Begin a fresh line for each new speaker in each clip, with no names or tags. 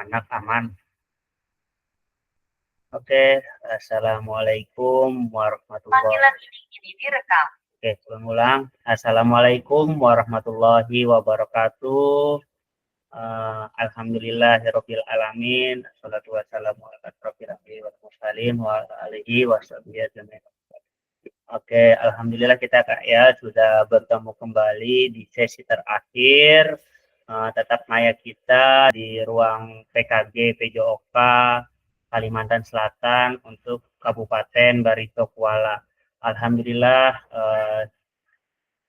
anak aman. Oke, assalamualaikum warahmatullahi wabarakatuh.
Ini direkam.
Oke, ulang. Assalamualaikum warahmatullahi wabarakatuh. Alhamdulillahirabbil alamin. Wassalatu wassalamu ala asyrofil anbiya'i wal mursalin wa ala alihi washabihi ajmain. Oke, alhamdulillah kita sudah bertemu kembali di sesi terakhir tetap maya kita di ruang PKG PJOK Kalimantan Selatan untuk Kabupaten Barito Kuala. Alhamdulillah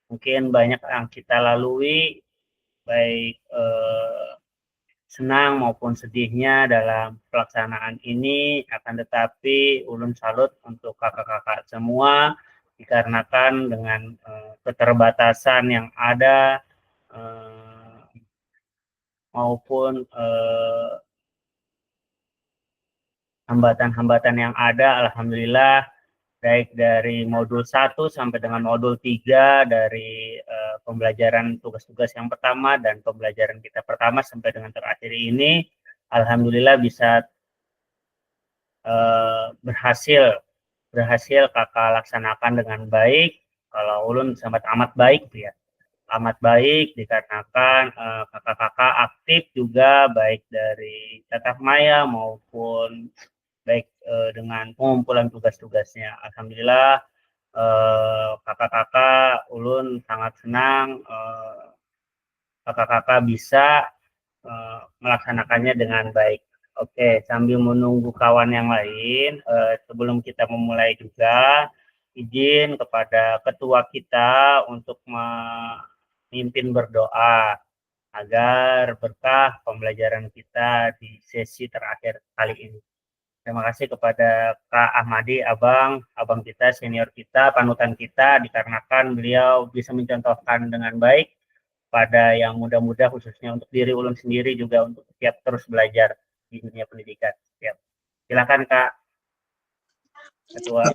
mungkin banyak yang kita lalui, baik senang maupun sedihnya dalam pelaksanaan ini. Akan tetapi ulun salut untuk kakak-kakak semua, dikarenakan dengan keterbatasan yang ada maupun hambatan-hambatan yang ada, alhamdulillah baik dari modul 1 sampai dengan modul 3 dari pembelajaran tugas-tugas yang pertama dan pembelajaran kita pertama sampai dengan terakhir ini, alhamdulillah bisa berhasil kakak laksanakan dengan baik. Kalau ulun sangat amat baik ya, amat baik dikarenakan kakak-kakak aktif juga baik dari tatap maya maupun baik dengan pengumpulan tugas-tugasnya. Alhamdulillah kakak-kakak ulun sangat senang kakak-kakak bisa melaksanakannya dengan baik. Oke, sambil menunggu kawan yang lain, sebelum kita memulai juga, izin kepada ketua kita untuk memimpin berdoa agar berkah pembelajaran kita di sesi terakhir kali ini. Terima kasih kepada Kak Ahmadi, abang kita, senior kita, panutan kita, dikarenakan beliau bisa mencontohkan dengan baik pada yang muda-muda, khususnya untuk diri ulun sendiri juga untuk siap terus belajar di dunia pendidikan. Siap. Silakan Kak Ketua.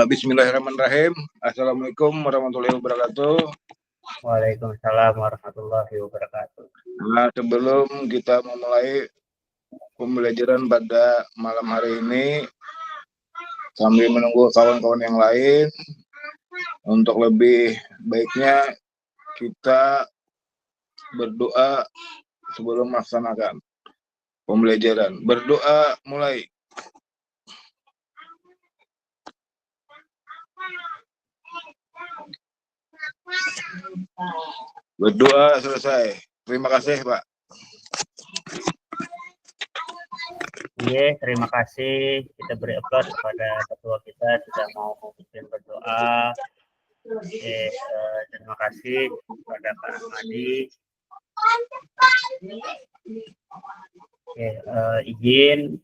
Bismillahirrahmanirrahim. Assalamualaikum warahmatullahi wabarakatuh.
Waalaikumsalam warahmatullahi wabarakatuh.
Nah, sebelum kita memulai pembelajaran pada malam hari ini, sambil menunggu kawan-kawan yang lain, untuk lebih baiknya kita berdoa sebelum melaksanakan pembelajaran. Berdoa mulai. Berdoa selesai. Terima kasih, Pak.
Iya, terima kasih. Kita beri aplaus kepada ketua kita sudah mau memimpin berdoa. Oke, terima kasih kepada Pak Ahmadi. Oke, izin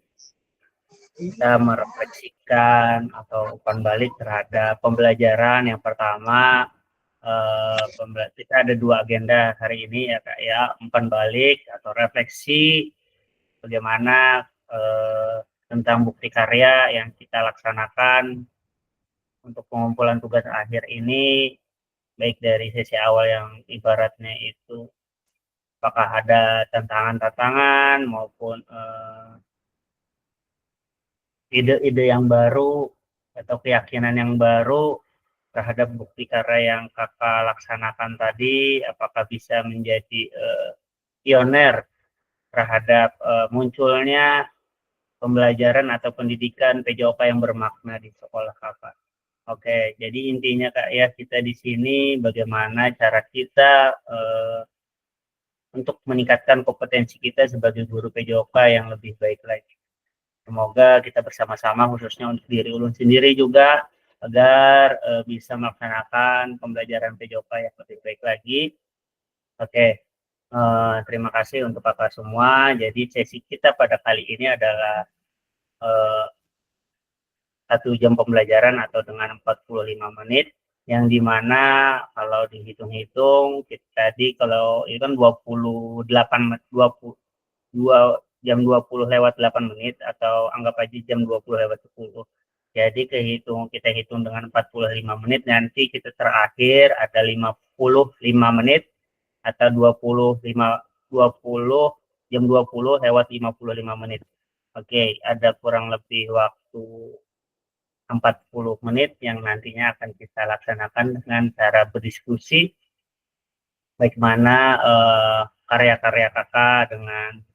kita merefleksikan atau umpan balik terhadap pembelajaran yang pertama. Kita ada 2 agenda hari ini ya Kak ya, umpan balik atau refleksi bagaimana tentang bukti karya yang kita laksanakan untuk pengumpulan tugas akhir ini, baik dari sesi awal yang ibaratnya itu apakah ada tantangan-tantangan maupun ide-ide yang baru atau keyakinan yang baru terhadap bukti karya yang kakak laksanakan tadi, apakah bisa menjadi pioner terhadap munculnya pembelajaran atau pendidikan PJOK yang bermakna di sekolah kakak. Oke, jadi intinya Kak ya, kita di sini bagaimana cara kita untuk meningkatkan kompetensi kita sebagai guru PJOK yang lebih baik lagi. Semoga kita bersama-sama, khususnya untuk diri ulun sendiri juga, agar bisa melaksanakan pembelajaran PJOK yang lebih baik lagi. Oke, terima kasih untuk kakak semua. Jadi sesi kita pada kali ini adalah 1 jam pembelajaran atau dengan 45 menit, yang dimana kalau dihitung-hitung tadi kalau itu kan 2 jam 20 lewat 8 menit atau anggap aja jam 20 lewat 10. Jadi kita hitung dengan 45 menit, nanti kita terakhir ada 55 menit atau 20 jam 20 lewat 55 menit. Oke, ada kurang lebih waktu 40 menit yang nantinya akan kita laksanakan dengan cara berdiskusi bagaimana karya-karya kakak dengan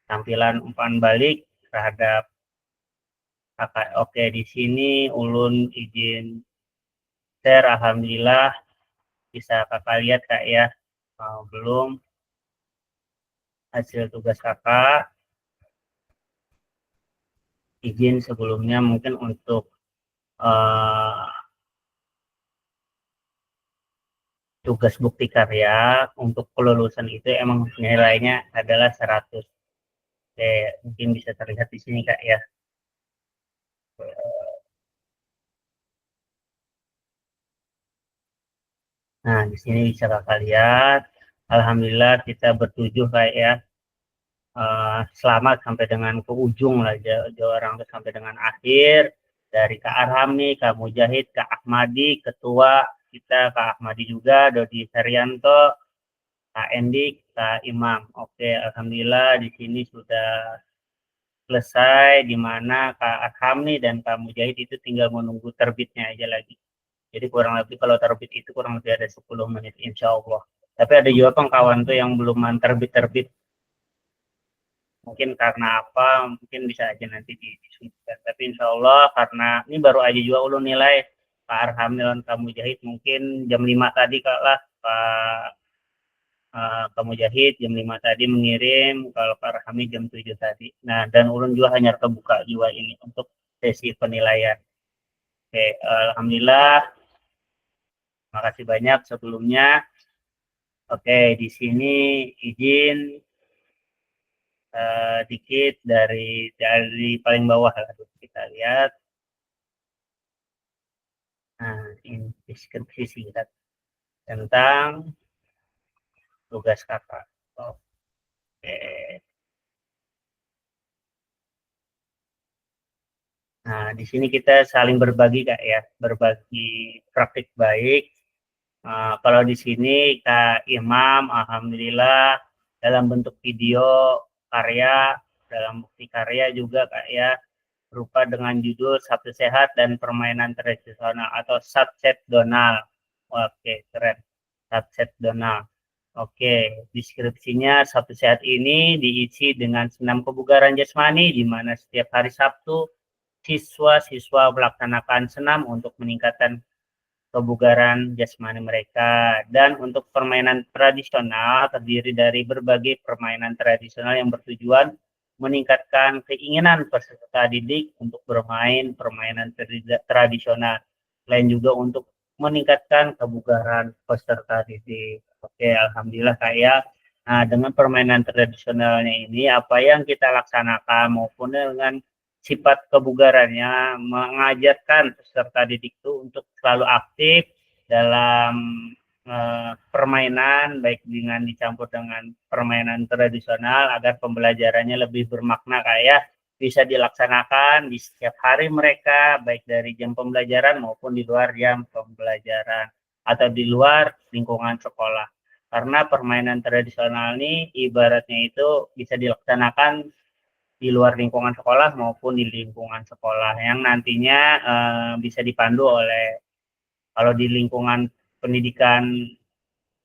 tampilan umpan balik terhadap kakak. Oke, di sini ulun izin share, alhamdulillah bisa kakak lihat kak ya. Belum hasil tugas kakak. Izin sebelumnya mungkin untuk tugas bukti karya untuk kelulusan itu emang nilainya adalah 100. Oke, mungkin bisa terlihat di sini kak ya. Nah, di sini bisa kakak lihat. Alhamdulillah kita bertujuh kak ya. Selamat sampai dengan ke ujung lah, jauh orang tuh sampai dengan akhir. Dari Kak Arhami, Kak Mujahid, Kak Ahmadi, ketua kita Kak Ahmadi juga, Dodi Saryanto, Kak Endik, Kak Imam. Oke, alhamdulillah di sini sudah selesai, di mana Kak Arhami dan Kak Mujahid itu tinggal menunggu terbitnya aja lagi. Jadi kurang lebih kalau terbit itu kurang lebih ada 10 menit insya Allah. Tapi ada juga kawan tuh yang belum terbit-terbit. Mungkin karena apa, mungkin bisa aja nanti diskusikan. Tapi insya Allah karena ini baru aja juga ulun nilai Pak Arham dan Kak Mujahid mungkin jam 5 tadi Kak lah Kak Mujahid jam 5 tadi mengirim, kalau Pak Arhami jam 7 tadi. Nah, dan ulun juga hanya terbuka juga ini untuk sesi penilaian. Oke, alhamdulillah. Terima kasih banyak sebelumnya. Oke, di sini izin dikit dari paling bawah lah kita lihat. Nah, ini deskripsi singkat tentang tugas kakak. Oke. Nah, di sini kita saling berbagi kak ya, berbagi praktik baik. Kalau di sini Kak Imam, alhamdulillah dalam bentuk video karya, dalam bukti karya juga kak ya, berupa dengan judul Sabtu Sehat dan Permainan Tradisional atau Subset Donal. Oke, keren. Subset Donal. Oke, deskripsinya Sabtu Sehat ini diisi dengan senam kebugaran jasmani, di mana setiap hari Sabtu siswa-siswa melaksanakan senam untuk meningkatkan kebugaran jasmani mereka. Dan untuk permainan tradisional terdiri dari berbagai permainan tradisional yang bertujuan meningkatkan keinginan peserta didik untuk bermain permainan tradisional. Selain juga untuk meningkatkan kebugaran peserta didik. Oke, alhamdulillah kayak nah dengan permainan tradisionalnya ini apa yang kita laksanakan maupun dengan sifat kebugarannya mengajarkan peserta didik itu untuk selalu aktif dalam permainan baik dengan dicampur dengan permainan tradisional agar pembelajarannya lebih bermakna kayak bisa dilaksanakan di setiap hari mereka baik dari jam pembelajaran maupun di luar jam pembelajaran atau di luar lingkungan sekolah. Karena permainan tradisional ini ibaratnya itu bisa dilaksanakan di luar lingkungan sekolah maupun di lingkungan sekolah yang nantinya bisa dipandu oleh, kalau di lingkungan pendidikan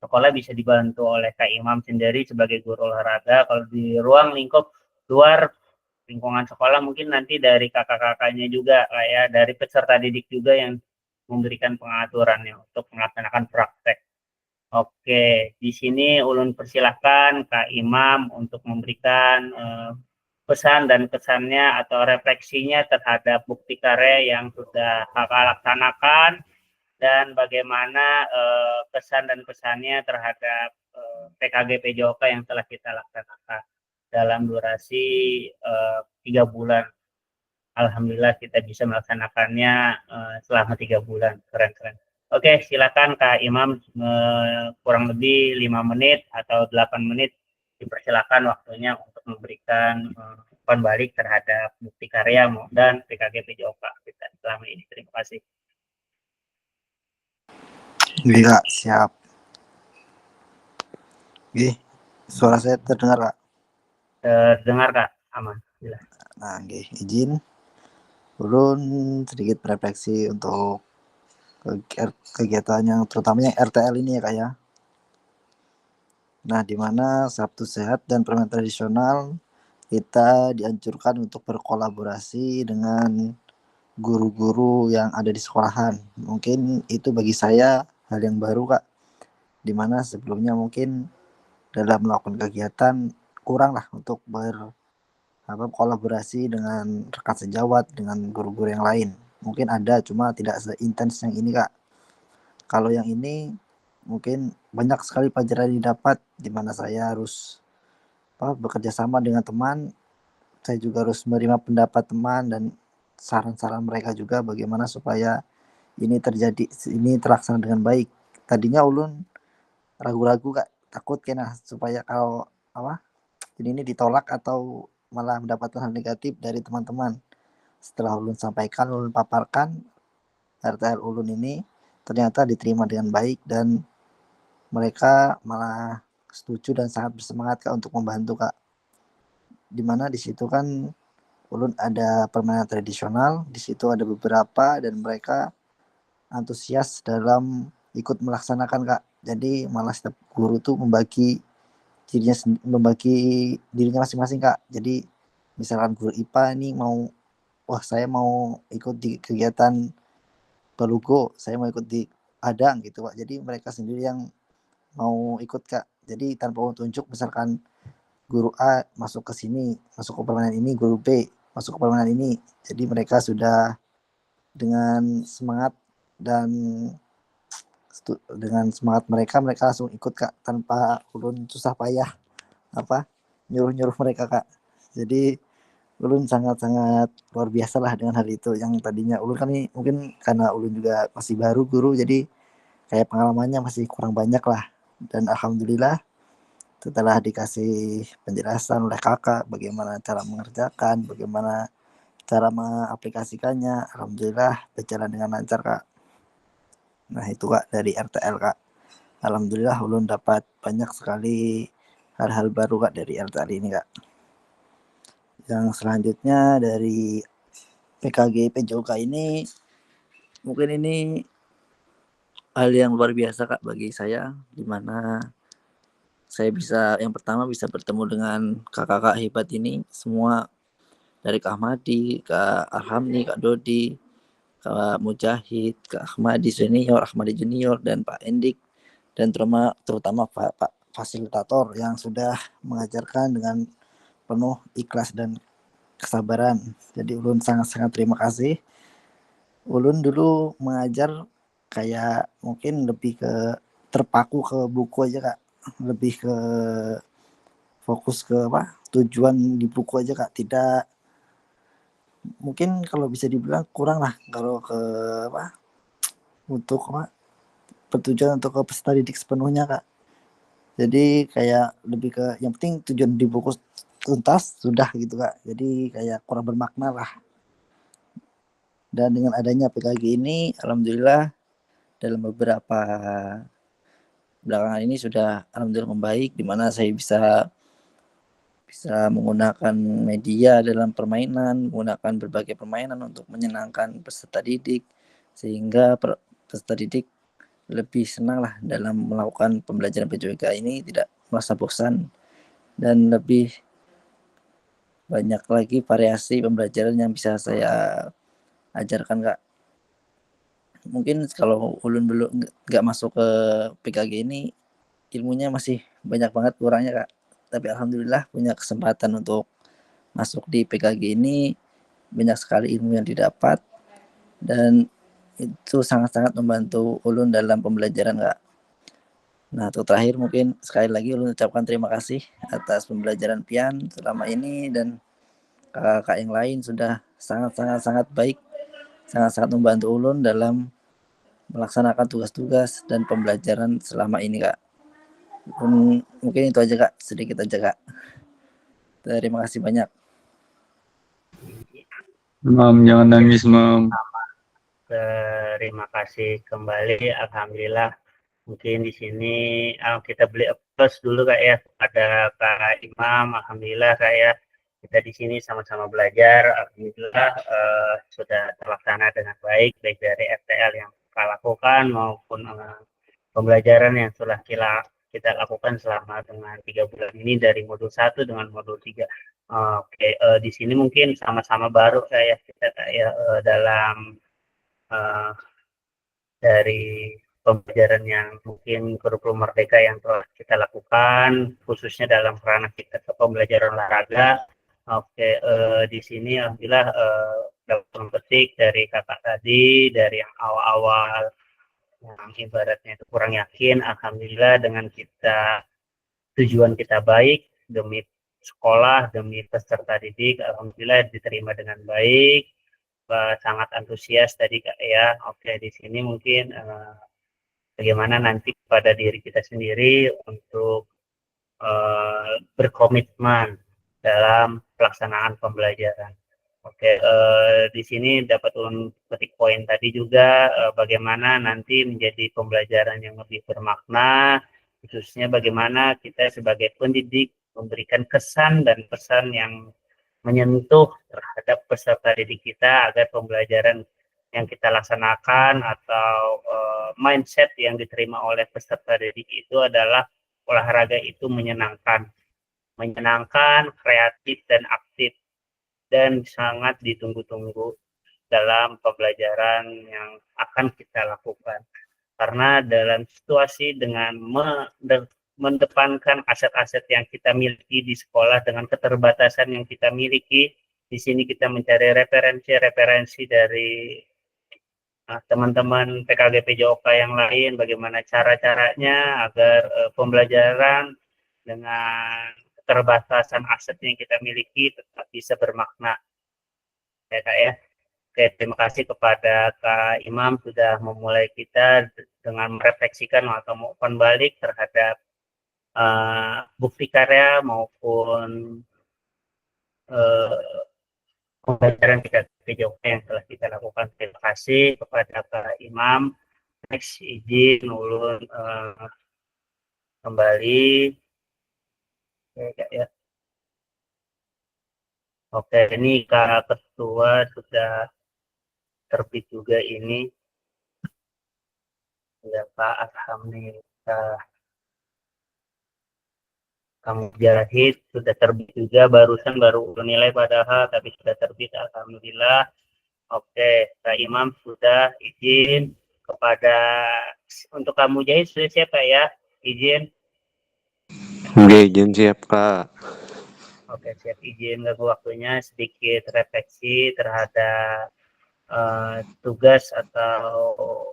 sekolah bisa dibantu oleh Kak Imam sendiri sebagai guru olahraga. Kalau di ruang lingkup luar lingkungan sekolah mungkin nanti dari kakak-kakaknya juga kayak dari peserta didik juga yang memberikan pengaturannya untuk melaksanakan praktek. Oke, di sini ulun persilahkan Kak Imam untuk memberikan pesan dan kesannya atau refleksinya terhadap bukti karya yang sudah kakak laksanakan dan bagaimana kesan dan pesannya terhadap PKG PJOK yang telah kita laksanakan dalam durasi 3 bulan. Alhamdulillah kita bisa melaksanakannya selama 3 bulan. Keren-keren. Oke, silakan Kak Imam, kurang lebih 5 menit atau 8 menit dipersilakan waktunya untuk memberikan umpan balik terhadap bukti karya dan PKG PJOK kita selama ini. Terima kasih.
Iya, siap. Suara saya terdengar, Kak?
Terdengar Kak, aman. Gila.
Nah, izin ulun sedikit refleksi untuk kegiatan yang terutamanya RTL ini ya Kak ya. Nah, di mana Sabtu Sehat dan permainan tradisional kita dianjurkan untuk berkolaborasi dengan guru-guru yang ada di sekolahan. Mungkin itu bagi saya hal yang baru Kak. Di mana sebelumnya mungkin dalam melakukan kegiatan kurang lah untuk kolaborasi dengan rekan sejawat, dengan guru-guru yang lain. Mungkin ada, cuma tidak seintens yang ini Kak. Kalau yang ini mungkin banyak sekali pelajaran yang didapat, di mana saya harus bekerja sama dengan teman. Saya juga harus menerima pendapat teman dan saran-saran mereka juga bagaimana supaya ini terlaksana dengan baik. Tadinya ulun ragu-ragu Kak, takut kena supaya kalau ini ditolak atau malah mendapatkan hal negatif dari teman-teman. Setelah ulun sampaikan, ulun paparkan, RTL ulun ini ternyata diterima dengan baik dan mereka malah setuju dan sangat bersemangat Kak untuk membantu Kak. Dimana di situ kan ulun ada permainan tradisional, di situ ada beberapa dan mereka antusias dalam ikut melaksanakan Kak. Jadi malah setiap guru tuh membagi dirinya masing-masing Kak. Jadi misalkan guru IPA ini saya mau ikut di kegiatan Balugo, saya mau ikut di Adang gitu Pak. Jadi mereka sendiri yang mau ikut Kak. Jadi tanpa tunjuk misalkan guru A masuk ke sini, masuk ke permainan ini, guru B masuk ke permainan ini. Jadi mereka sudah dengan semangat dan mereka langsung ikut Kak, tanpa ulun susah payah nyuruh mereka Kak. Jadi ulun sangat-sangat luar biasa lah dengan hal itu. Yang tadinya ulun kan ini mungkin karena ulun juga masih baru guru, jadi kayak pengalamannya masih kurang banyak lah. Dan alhamdulillah setelah dikasih penjelasan oleh kakak bagaimana cara mengerjakan, bagaimana cara mengaplikasikannya, alhamdulillah berjalan dengan lancar Kak. Nah itu Kak dari RTL Kak. Alhamdulillah ulun dapat banyak sekali hal-hal baru Kak dari RTL ini Kak. Yang selanjutnya dari PKG PJOK ini, mungkin ini hal yang luar biasa Kak bagi saya, dimana saya yang pertama bisa bertemu dengan kakak-kakak hebat ini semua, dari Kak Ahmadi, Kak Arhamni, Kak Dodi, Kak Mujahid, Kak Ahmadi Senior, Ahmadi Junior, dan Pak Endik, dan terutama Pak fasilitator yang sudah mengajarkan dengan penuh ikhlas dan kesabaran. Jadi ulun sangat-sangat terima kasih. Ulun dulu mengajar kayak mungkin lebih ke terpaku ke buku aja Kak, lebih ke fokus ke tujuan di buku aja Kak, tidak mungkin kalau bisa dibilang kurang lah kalau ke untuk bertujuan untuk ke peserta didik sepenuhnya Kak. Jadi kayak lebih ke yang penting tujuan di buku tuntas sudah gitu Kak. Jadi kayak kurang bermakna lah. Dan dengan adanya PKG ini alhamdulillah dalam beberapa belakangan ini sudah alhamdulillah membaik, di mana saya bisa menggunakan media dalam permainan, menggunakan berbagai permainan untuk menyenangkan peserta didik, sehingga peserta didik lebih senang lah dalam melakukan pembelajaran PJOK ini, tidak merasa bosan dan lebih banyak lagi variasi pembelajaran yang bisa saya ajarkan Kak. Mungkin kalau ulun belum nggak masuk ke PKG ini, ilmunya masih banyak banget kurangnya Kak. Tapi alhamdulillah punya kesempatan untuk masuk di PKG ini, banyak sekali ilmu yang didapat dan itu sangat-sangat membantu ulun dalam pembelajaran Kak. Nah untuk terakhir mungkin sekali lagi ulun ucapkan terima kasih atas pembelajaran pian selama ini, dan kakak-kakak yang lain sudah sangat baik, sangat membantu ulun dalam melaksanakan tugas-tugas dan pembelajaran selama ini Kak. Mungkin itu aja Kak, sedikit aja Kak. Terima kasih banyak.
Mam, jangan nangis Mam.
Terima kasih kembali, alhamdulillah. Mungkin di sini kita Terus dulu Kak ya, ada Kak Imam, alhamdulillah Kak ya, kita di sini sama-sama belajar, alhamdulillah sudah terlaksana dengan baik, baik dari FTL yang kita lakukan maupun pembelajaran yang sudah kita lakukan selama dengan 3 bulan ini dari modul 1 dengan modul 3. Oke, di sini mungkin sama-sama baru saya kita kayak dalam eh, dari pembelajaran yang mungkin kurikulum merdeka yang telah kita lakukan, khususnya dalam kerana kita pembelajaran olahraga. Oke, di sini alhamdulillah dapat memetik dari kakak tadi, dari yang awal-awal yang ibaratnya itu kurang yakin, alhamdulillah dengan kita tujuan kita baik demi sekolah, demi peserta didik, alhamdulillah diterima dengan baik. Sangat antusias tadi Kak ya. Oke, di sini mungkin bagaimana nanti pada diri kita sendiri untuk berkomitmen dalam pelaksanaan pembelajaran. Oke, di sini dapat petik poin tadi juga bagaimana nanti menjadi pembelajaran yang lebih bermakna, khususnya bagaimana kita sebagai pendidik memberikan kesan dan pesan yang menyentuh terhadap peserta didik kita agar pembelajaran yang kita laksanakan atau mindset yang diterima oleh peserta didik itu adalah olahraga itu menyenangkan, kreatif dan aktif dan sangat ditunggu-tunggu dalam pembelajaran yang akan kita lakukan. Karena dalam situasi dengan mendepankan aset-aset yang kita miliki di sekolah dengan keterbatasan yang kita miliki, di sini kita mencari referensi dari teman-teman PKG PJOK yang lain, bagaimana cara-caranya agar pembelajaran dengan keterbatasan aset yang kita miliki tetap bisa bermakna. Ya Kak ya. Oke, terima kasih kepada Kak Imam sudah memulai kita dengan merefleksikan atau melakukan balik terhadap bukti karya maupun pembelajaran PKG yang telah kita lakukan. Terima kasih kepada Kak Imam. Next, izin ulun kembali. Oke, ya. Oke, ini Kak Ketua sudah terbit juga ini. Ya Pak, alhamdulillah. Kamu Jahid sudah terbit juga, barusan baru nilai padahal, tapi sudah terbit, alhamdulillah. Oke, Kak Imam sudah izin kepada untuk kamu Jahid sudah siapa ya? Izin.
Oke, izin siap Kak.
Oke, siap izin waktunya sedikit refleksi terhadap tugas atau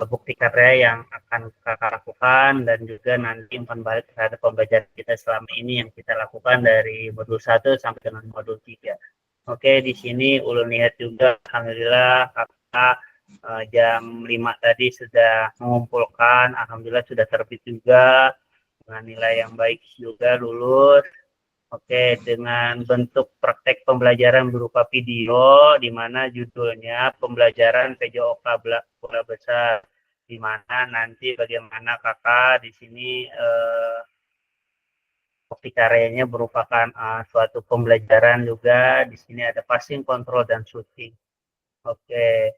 bukti karya yang akan kakak lakukan dan juga nanti umpan balik terhadap pembelajaran kita selama ini yang kita lakukan dari modul 1 sampai dengan modul 3. Oke, di sini ulun lihat juga alhamdulillah kakak jam 5 tadi sudah mengumpulkan, alhamdulillah sudah terbit juga dengan nilai yang baik juga, lulus. Oke, dengan bentuk praktek pembelajaran berupa video, di mana judulnya pembelajaran PJOK Bola Besar, di mana nanti bagaimana kakak di sini bukti karyanya merupakan suatu pembelajaran juga. Di sini ada passing, control, dan shooting. Oke,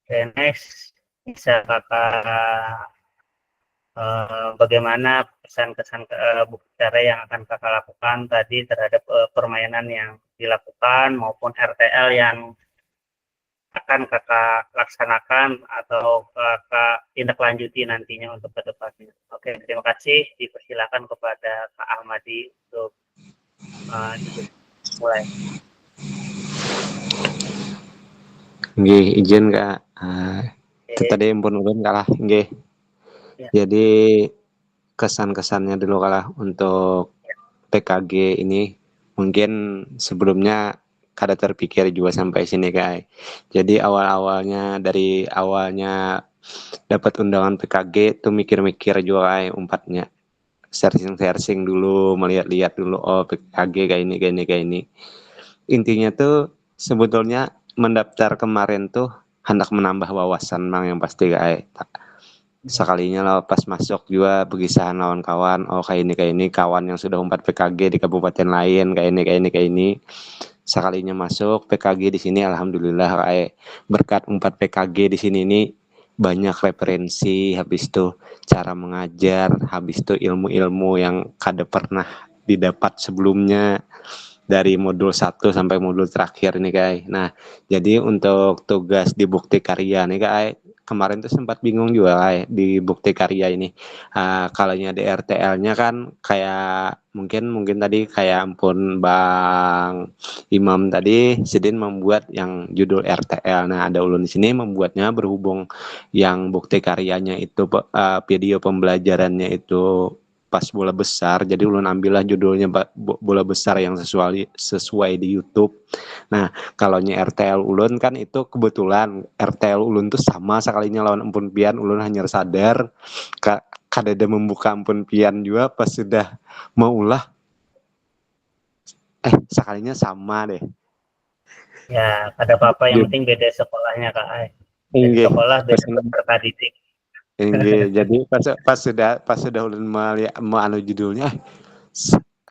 next bisa kakak bagaimana pesan-kesan bukti karya yang akan kakak lakukan tadi terhadap permainan yang dilakukan maupun RTL yang akan kakak laksanakan atau kakak tindak lanjuti nantinya untuk ke depannya. Oke, terima kasih. Dipersilakan kepada Kak Ahmadi untuk mulai.
Nggih, izin Kak. Itu tadi impun ulun kalah, nggih. Ya. Jadi kesan-kesannya dulu kalah untuk PKG ini. Mungkin sebelumnya kada terpikir juga sampai sini Kak. Jadi dari awalnya dapat undangan PKG tuh mikir-mikir juga Kak umpatnya. Searching dulu, melihat-lihat dulu, oh PKG kayak ini. Intinya tuh sebetulnya mendaftar kemarin tuh hendak menambah wawasan mang yang pasti Kak. Sekalinya lah pas masuk juga pegisahan lawan kawan, oh kayak ini kawan yang sudah 4 PKG di kabupaten lain, kayak ini. Sekalinya masuk PKG di sini alhamdulillah kayak berkat 4 PKG di sini ini banyak referensi, habis itu cara mengajar, habis itu ilmu-ilmu yang kada pernah didapat sebelumnya dari modul 1 sampai modul terakhir nih guys. Nah, jadi untuk tugas di bukti karya nih guys, kemarin tuh sempat bingung juga guys di bukti karya ini. Kalaunya di RTL-nya kan kayak mungkin tadi kayak ampun Bang Imam tadi Sidin membuat yang judul RTL. Nah, ada ulun di sini membuatnya berhubung yang bukti karyanya itu video pembelajarannya itu pas bola besar, jadi ulun ambillah judulnya bola besar yang sesuai di YouTube. Nah, kalau RTL ulun kan itu kebetulan RTL ulun tuh sama sekalinya lawan Ampun Pian, ulun hanya sadar kadada membuka Ampun Pian juga pas sudah mau ulah sekalinya sama deh.
Ya, ada apa-apa, yang penting beda sekolahnya Kak Ai. Beda
Inggih,
sekolah, beda peserta didik.
jadi pas sudah ulun mau judulnya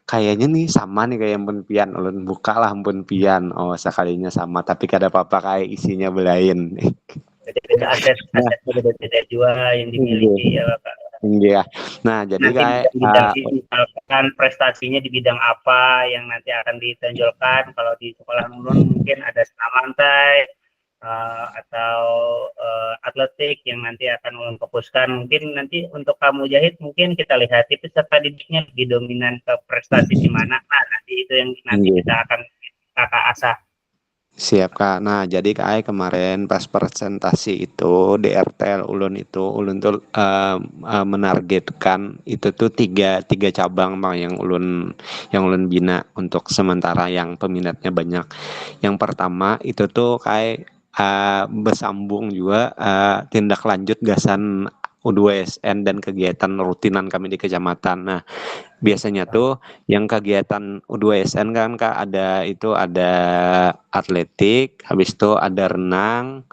kayaknya nih sama nih kayak Ampun Pian, ulun buka lah Ampun Pian, oh sekalinya sama tapi kada apa-apa kayak isinya belain.
Beda-beda asetnya beda-beda juga yang dimiliki ya Kak.
Iya. Nah, jadi
Nanti
kayak
bidang misalkan prestasinya di bidang apa yang nanti akan ditonjolkan. Kalau di sekolah ulun mungkin ada senam lantai atau atletik yang nanti akan ulun fokuskan. Mungkin nanti untuk kamu jahit mungkin kita lihat itu peserta didiknya lebih dominan ke prestasi di mana. Nah, nanti itu yang nanti kita akan kakak asah.
Siap Kak. Nah, jadi Kak kemarin pas presentasi itu di RTL ulun tuh menargetkan itu tuh tiga cabang Bang yang ulun bina untuk sementara yang peminatnya banyak. Yang pertama itu tuh kayak bersambung juga tindak lanjut gasan U2SN dan kegiatan rutinan kami di kecamatan. Nah, biasanya tuh yang kegiatan U2SN kan Kak ada atletik, habis itu ada renang,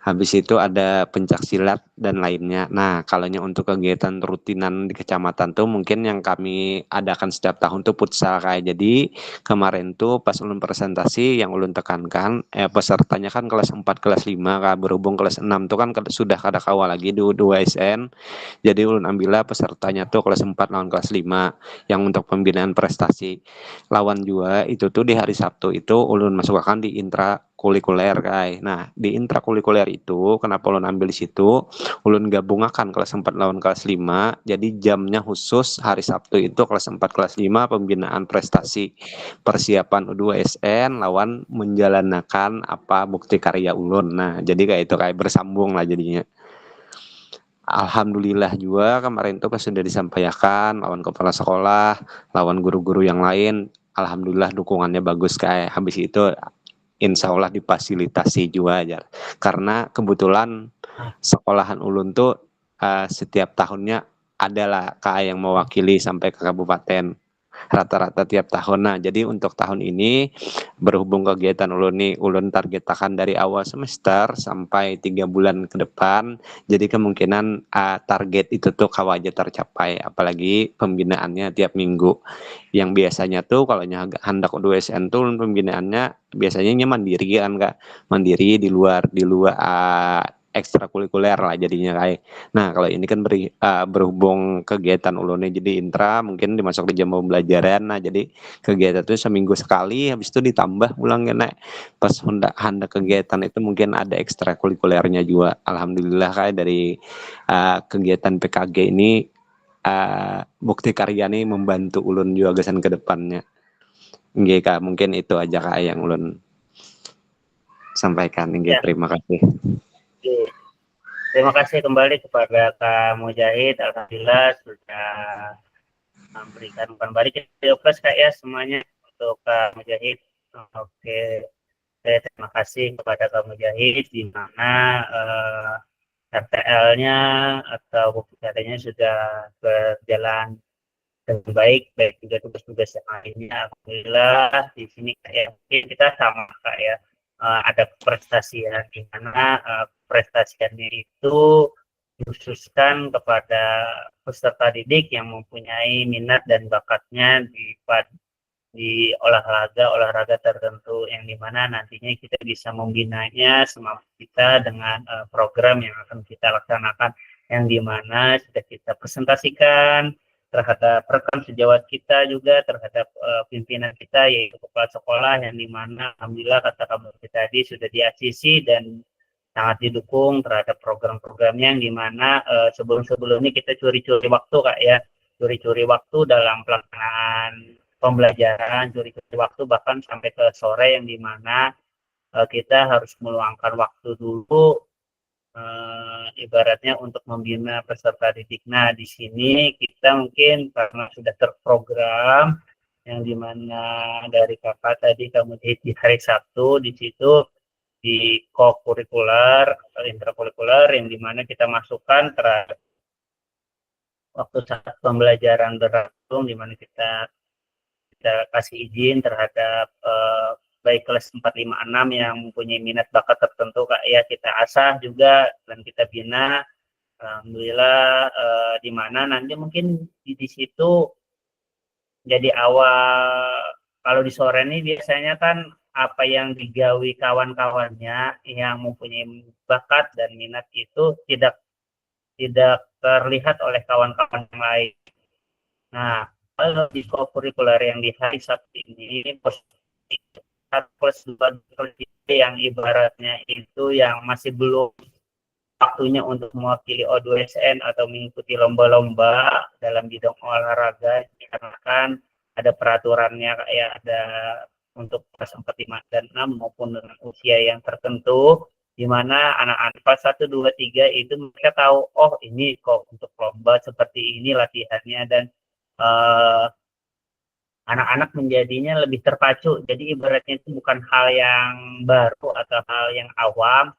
habis itu ada pencak silat dan lainnya. Nah, kalaunya untuk kegiatan rutinan di kecamatan tuh mungkin yang kami adakan setiap tahun tuh futsal kayak. Jadi kemarin tuh pas ulun presentasi yang ulun tekankan pesertanya kan kelas 4 kelas 5 Kak, berhubung kelas 6 tuh kan sudah kada kawal lagi di U2SN. Jadi ulun ambillah pesertanya tuh kelas 4 lawan kelas 5 yang untuk pembinaan prestasi. Lawan juga itu tuh di hari Sabtu itu ulun masukkan di intrakurikuler Kai. Nah, di intrakurikuler itu kenapa ulun ambil di situ? Ulun gabungakan kelas 4 lawan kelas 5. Jadi jamnya khusus hari Sabtu itu kelas 4 kelas 5 pembinaan prestasi persiapan U2SN lawan menjalankan apa bukti karya ulun. Nah, jadi kayak itu kayak bersambung lah jadinya. Alhamdulillah juga kemarin tuh pas sudah disampaikan lawan kepala sekolah, lawan guru-guru yang lain, alhamdulillah dukungannya bagus kayak habis itu insya Allah difasilitasi juga aja. Karena kebetulan sekolahan ulun tuh setiap tahunnya adalah KA yang mewakili sampai ke kabupaten rata-rata tiap tahun. Nah, jadi untuk tahun ini berhubung kegiatan ulun targetkan dari awal semester sampai 3 bulan ke depan. Jadi kemungkinan target itu tuh kawaja tercapai. Apalagi pembinaannya tiap minggu. Yang biasanya tuh kalau hendak U2SN tuh pembinaannya biasanya mandiri kan Kak. Mandiri di luar ekstrakurikuler lah jadinya kayak. Nah, kalau ini kan berhubung kegiatan ulunnya jadi intra mungkin dimasuk di jam pembelajaran. Nah, jadi kegiatan itu seminggu sekali habis itu ditambah ulang kena pas hendak kegiatan itu mungkin ada ekstrakurikulernya juga. Alhamdulillah kayak dari kegiatan PKG ini bukti karya ini membantu ulun juga gasan ke depannya. Nggih Kak, mungkin itu aja Kak yang ulun sampaikan. Nggih, terima kasih.
Terima kasih kembali kepada Kak Mujahid. Alhamdulillah sudah memberikan umpan balik plus Kak ya semuanya untuk Kak Mujahid. Oke, terima kasih kepada Kak Mujahid di mana RTL-nya atau bukti karyanya sudah berjalan dengan baik juga tugas-tugas yang lainnya. Alhamdulillah di sini kayak mungkin kita sama kayak ada prestasian di mana prestasiannya itu dikhususkan kepada peserta didik yang mempunyai minat dan bakatnya di olahraga tertentu, yang dimana nantinya kita bisa membinanya semampu kita dengan program yang akan kita laksanakan, yang dimana sudah kita presentasikan terhadap rekan sejawat kita, juga terhadap pimpinan kita yaitu kepala sekolah, yang dimana alhamdulillah kata kamu tadi sudah di-ACC dan sangat didukung terhadap program-programnya, yang dimana sebelum-sebelumnya kita curi-curi waktu Kak ya, curi-curi waktu dalam pelaksanaan pembelajaran, curi-curi waktu bahkan sampai ke sore, yang dimana kita harus meluangkan waktu dulu ibaratnya untuk membina peserta didik. Nah, di sini kita mungkin karena sudah terprogram, yang dimana dari kakak tadi kamu di hari Sabtu di situ di co-kurikuler, intrakurikuler, yang dimana kita masukkan terhadap waktu saat pembelajaran berlangsung, dimana kita kasih izin terhadap baik kelas 4, 5, 6 yang mempunyai minat bakat tertentu Kak ya, kita asah juga dan kita bina. Alhamdulillah di mana nanti mungkin di situ jadi awal, kalau di sore ini biasanya kan apa yang digawi kawan-kawannya yang mempunyai bakat dan minat itu tidak terlihat oleh kawan-kawan yang lain. Nah, kalau di kurikuler yang di hari Sabtu ini, plus 2 yang ibaratnya itu yang masih belum waktunya untuk mewakili O2SN atau mengikuti lomba-lomba dalam bidang olahraga, karena kan ada peraturannya kayak ada untuk kelas 4, 5, dan 6 maupun dengan usia yang tertentu, di mana anak-anak kelas 1, 2, 3 itu mereka tahu, oh ini kok untuk lomba seperti ini latihannya, dan anak-anak menjadinya lebih terpacu. Jadi ibaratnya itu bukan hal yang baru atau hal yang awam.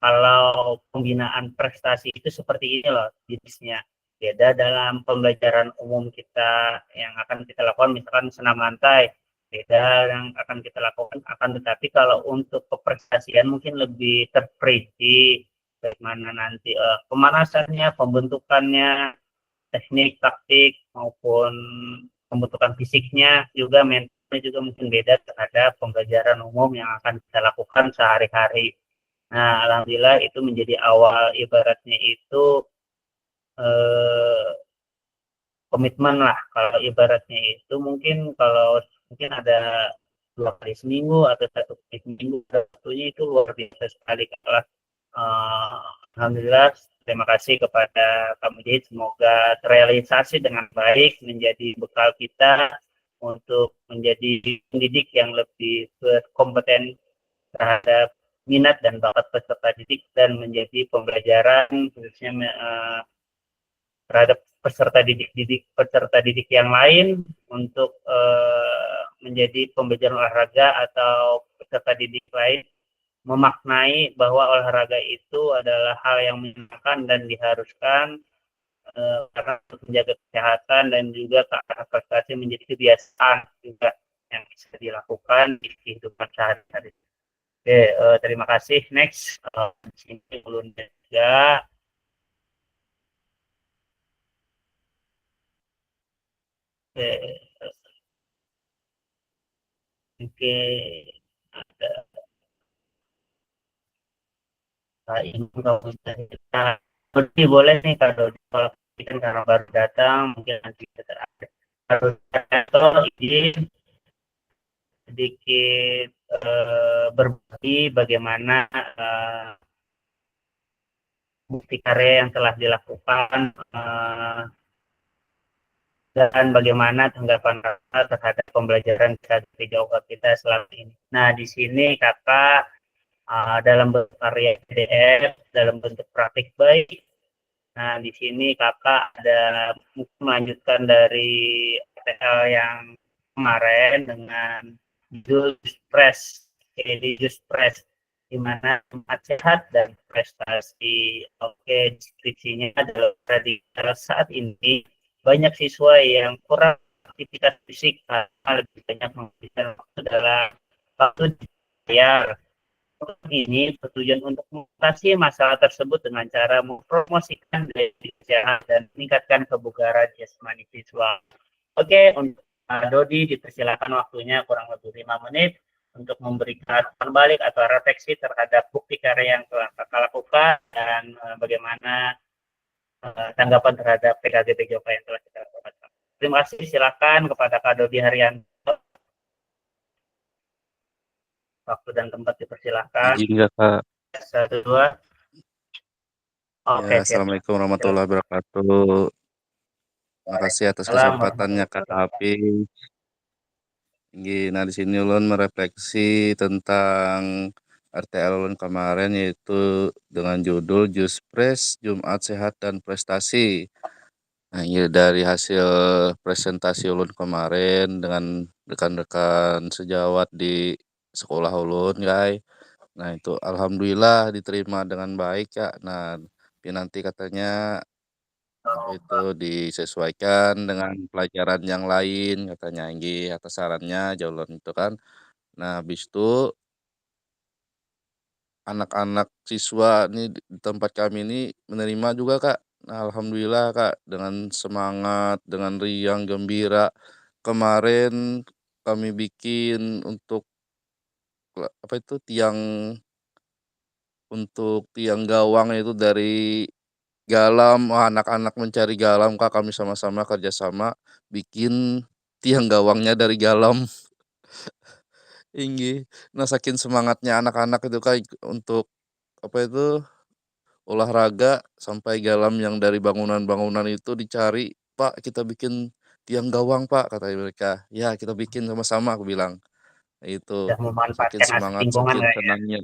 Kalau pembinaan prestasi itu seperti ini loh jenisnya. Beda dalam pembelajaran umum kita yang akan kita lakukan, misalkan senam lantai, beda yang akan kita lakukan. Akan tetapi kalau untuk keprestasian mungkin lebih terperinci bagaimana nanti pemanasannya, pembentukannya, teknik, taktik, maupun pembentukan fisiknya, juga mentalnya juga mungkin beda terhadap pembelajaran umum yang akan kita lakukan sehari-hari. Nah, alhamdulillah itu menjadi awal ibaratnya itu komitmen lah. Kalau ibaratnya itu mungkin kalau mungkin ada 2 kali seminggu atau 1 kali seminggu, waktunya itu luar biasa sekali. Alhamdulillah, terima kasih kepada Kak Mujahid, semoga terrealisasi dengan baik, menjadi bekal kita untuk menjadi pendidik yang lebih berkompeten terhadap minat dan bakat peserta didik, dan menjadi pembelajaran khususnya terhadap peserta didik yang lain untuk menjadi pembelajaran olahraga atau peserta didik lain memaknai bahwa olahraga itu adalah hal yang menyenangkan dan diharuskan karena untuk menjaga kesehatan dan juga prestasi menjadi kebiasaan juga yang bisa dilakukan di kehidupan sehari-hari. Oke, terima kasih. Next, ini belum juga. Oke, ada ini kalau kita berarti boleh nih kalau kita karena baru datang mungkin nanti kita terakhir harus atau izin sedikit berbagi bagaimana bukti karya yang telah dilakukan dan bagaimana tanggapan kakak terhadap pembelajaran kita selama ini. Nah, di sini kakak dalam bentuk karya PDF, dalam bentuk praktik baik. Nah, di sini kakak ada melanjutkan dari PTL yang kemarin dengan judul Press, di mana tempat sehat dan prestasi. Oke, deskripsinya adalah saat ini banyak siswa yang kurang aktivitas fisik karena lebih banyak menghabiskan waktu dalam waktu di layar. ini bertujuan untuk mengatasi masalah tersebut dengan cara mempromosikan daya sehat dan meningkatkan kebugaran jasmani siswa. Oke, untuk Dodi dipersilakan waktunya kurang lebih 5 menit untuk memberikan balik atau refleksi terhadap bukti karya yang telah kakak lakukan dan bagaimana tanggapan terhadap PKG PJOK yang telah kita lakukan. Terima kasih, silakan kepada Kak Dodi Haryanto. Waktu dan tempat dipersilakan.
Izin kakak.
1, 2. Oke,
Ya, Assalamualaikum warahmatullahi wabarakatuh. Terima kasih atas kesempatannya Kak Hafiz. Nah, di sini ulun merefleksi tentang RTL ulun kemarin, yaitu dengan judul Juspres Jumat Sehat dan Prestasi. Nah, ya, dari hasil presentasi ulun kemarin dengan rekan-rekan sejawat di sekolah ulun, guys. Nah, itu alhamdulillah diterima dengan baik, Kak. Nah, nanti katanya itu disesuaikan dengan pelajaran yang lain katanya, nggih, atas sarannya jaulun itu kan. Nah, habis itu anak-anak siswa ini di tempat kami ini menerima juga, Kak. Nah, alhamdulillah, Kak, dengan semangat, dengan riang gembira. Kemarin kami bikin untuk apa itu tiang gawang itu dari galam. Wah, anak-anak mencari galam, Kak, kami sama-sama kerjasama bikin tiang gawangnya dari galam. Inggih. Nah, saking semangatnya anak-anak itu, Kak, untuk apa itu olahraga sampai galam yang dari bangunan-bangunan itu dicari, "Pak, kita bikin tiang gawang, Pak," kata mereka. "Ya, kita bikin sama-sama," aku bilang. Nah, itu
sudah
saking
memanfaatkan aspek
semangat,
lingkungan
saking
ya.
senangnya.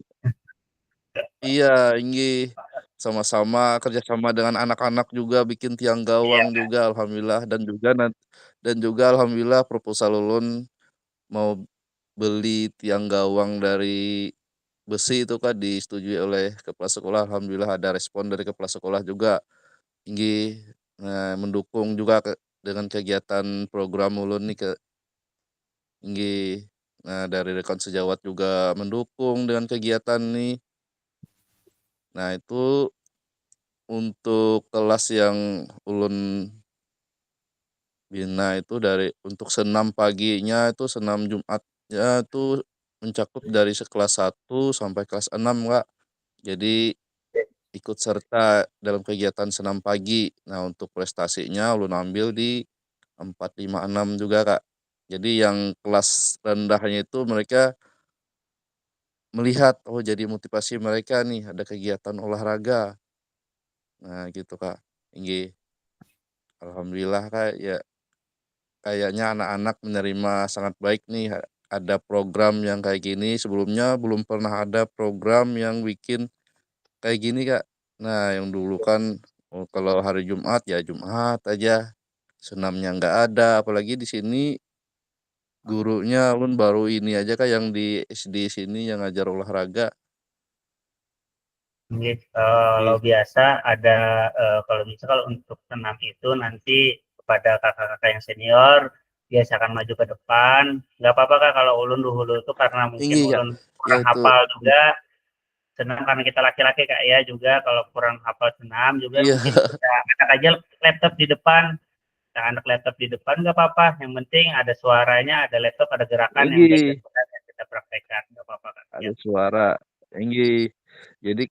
Iya, inggih. Sama-sama kerjasama dengan anak-anak juga bikin tiang
Iya,
gawang juga alhamdulillah, dan juga alhamdulillah proposal ulun mau beli tiang gawang dari besi itu, Kak, disetujui oleh kepala sekolah. Alhamdulillah ada respon dari kepala sekolah juga, inggih. Nah, mendukung juga dengan kegiatan program ulun nih, inggih. Nah, dari rekan sejawat juga mendukung dengan kegiatan nih. Nah, itu untuk kelas yang ulun bina itu untuk senam paginya itu senam Jumatnya itu mencakup dari kelas 1 sampai kelas 6, Kak. Jadi ikut serta dalam kegiatan senam pagi. Nah, untuk prestasinya ulun ambil di 4, 5, 6 juga, Kak. Jadi yang kelas rendahnya itu mereka melihat, oh, jadi motivasi mereka nih ada kegiatan olahraga. Nah, gitu, Kak. Inggih. Alhamdulillah, Kak, ya kayaknya anak-anak menerima sangat baik nih, ada program yang kayak gini. Sebelumnya belum pernah ada program yang bikin kayak gini, Kak. Nah, yang dulu kan, oh, kalau hari Jumat ya Jumat aja, senamnya nggak ada. Apalagi di sini gurunya ulun baru ini aja, Kak, yang di SD sini yang ngajar olahraga.
kalau
Ih,
biasa ada kalau untuk senam itu nanti kepada kakak-kakak yang senior biasakan maju ke depan. Nggak apa-apa, Kak, kalau ulun dulu itu karena mungkin
ini ya,
ulun
ya
kurang
itu,
hafal juga. Senam karena kita laki-laki, Kak, ya, juga kalau kurang hafal senam juga
iya,
mungkin kita angkat aja laptop di depan. Kita anak laptop di depan nggak apa-apa, yang penting ada suaranya, ada laptop, ada gerakan yang udah
ini
kita praktekkan, nggak apa-apa, Kak. Ya.
ada suara, ini. Jadi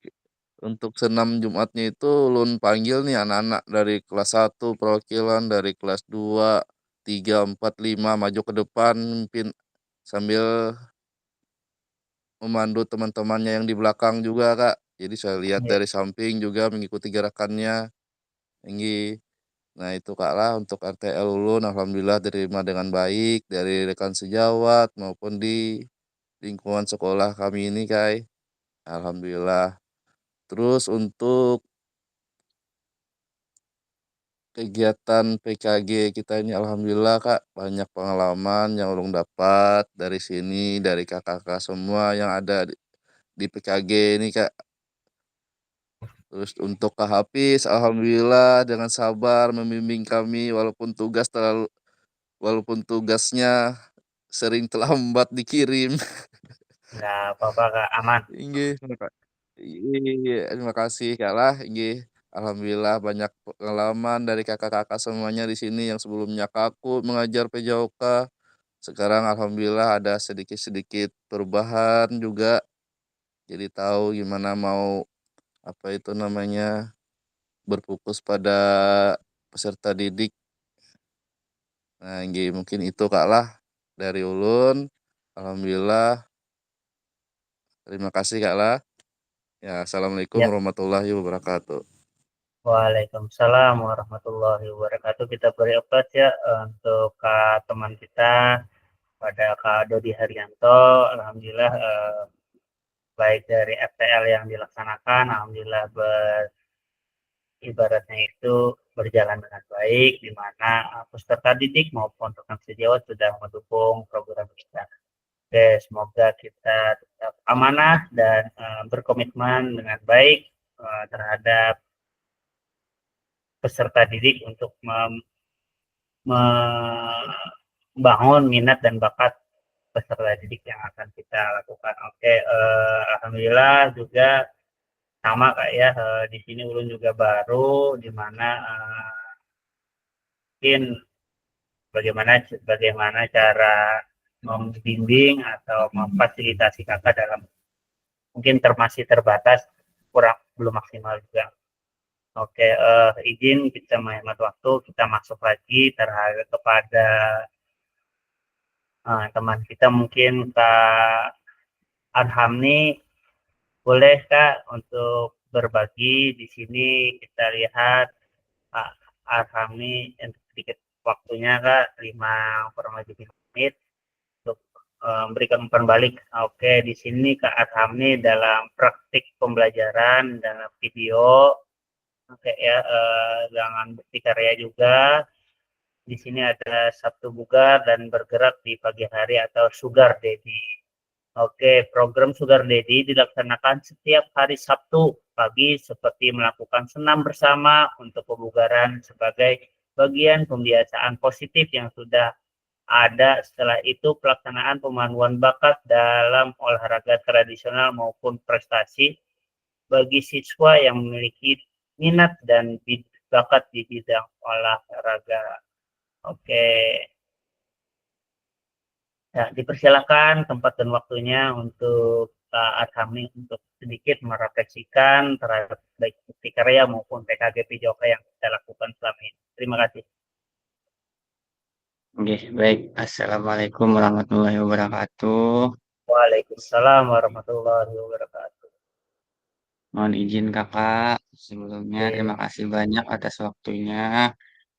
untuk senam Jumatnya itu ulun panggil nih anak-anak dari kelas 1 perwakilan, dari kelas 2, 3, 4, 5 maju ke depan mimpin sambil memandu teman-temannya yang di belakang juga, Kak. Jadi saya lihat
Iya.
dari samping juga mengikuti gerakannya, tinggi. Nah, itu, Kak, lah untuk RTL ulun alhamdulillah diterima dengan baik dari rekan sejawat maupun di lingkungan sekolah kami ini, Kak. Alhamdulillah. Terus untuk kegiatan PKG kita ini alhamdulillah, Kak, banyak pengalaman yang ulun dapat dari sini, dari kakak-kakak semua yang ada di PKG ini, Kak. Terus untuk Kak Hafiz, alhamdulillah dengan sabar membimbing kami walaupun tugasnya sering terlambat dikirim.
Nggak apa-apa Kak, aman.
Inggih, iya, terima kasih Kak lah, inggih. Alhamdulillah banyak pengalaman dari kakak-kakak semuanya di sini yang sebelumnya kaku mengajar PJOK. Sekarang alhamdulillah ada sedikit-sedikit perubahan juga. Jadi tahu gimana mau apa itu namanya berfokus pada peserta didik. Nah, inggih mungkin itu Kak lah dari ulun. Alhamdulillah. Terima kasih Kak lah. Ya, assalamualaikum
Ya,
warahmatullahi wabarakatuh.
Waalaikumsalam warahmatullahi wabarakatuh. Kita beri aplaus ya untuk Kak teman kita pada Kak Dodi Haryanto. Alhamdulillah baik dari FTL yang dilaksanakan, alhamdulillah ibaratnya itu berjalan dengan baik, di mana peserta didik maupun rekan sejawat sudah mendukung program kita. Oke, semoga kita tetap amanah dan berkomitmen dengan baik terhadap peserta didik untuk membangun minat dan bakat peserta didik yang akan kita lakukan. Oke, alhamdulillah juga sama Kak ya, di sini ulun juga baru, di mana mungkin bagaimana cara membimbing atau memfasilitasi kakak dalam mungkin masih terbatas, kurang belum maksimal juga. Oke, izin kita menghemat waktu, kita masuk lagi terhadap kepada teman kita mungkin Kak Arhamni, boleh Kak untuk berbagi di sini. Kita lihat Kak Arhamni sedikit waktunya Kak, kurang lebih 5 menit untuk memberikan umpan balik. Oke, di sini Kak Arhamni dalam praktik pembelajaran dalam video. Oke ya, dengan bukti karya juga. Di sini ada Sabtu Bugar dan bergerak di pagi hari atau Sugar Daddy. Oke, program Sugar Daddy dilaksanakan setiap hari Sabtu pagi seperti melakukan senam bersama untuk kebugaran sebagai bagian pembiasaan positif yang sudah ada. Setelah itu pelaksanaan pemanuan bakat dalam olahraga tradisional maupun prestasi bagi siswa yang memiliki minat dan bakat di bidang olahraga. Oke, ya, dipersilakan tempat dan waktunya untuk kami untuk sedikit merefleksikan terhadap baik bukti karya maupun PKG PJOK yang kita lakukan selama ini. Terima kasih.
Oke, baik. Assalamualaikum warahmatullahi wabarakatuh.
Waalaikumsalam warahmatullahi wabarakatuh.
Mohon izin kakak, sebelumnya terima
Oke,
kasih banyak atas waktunya.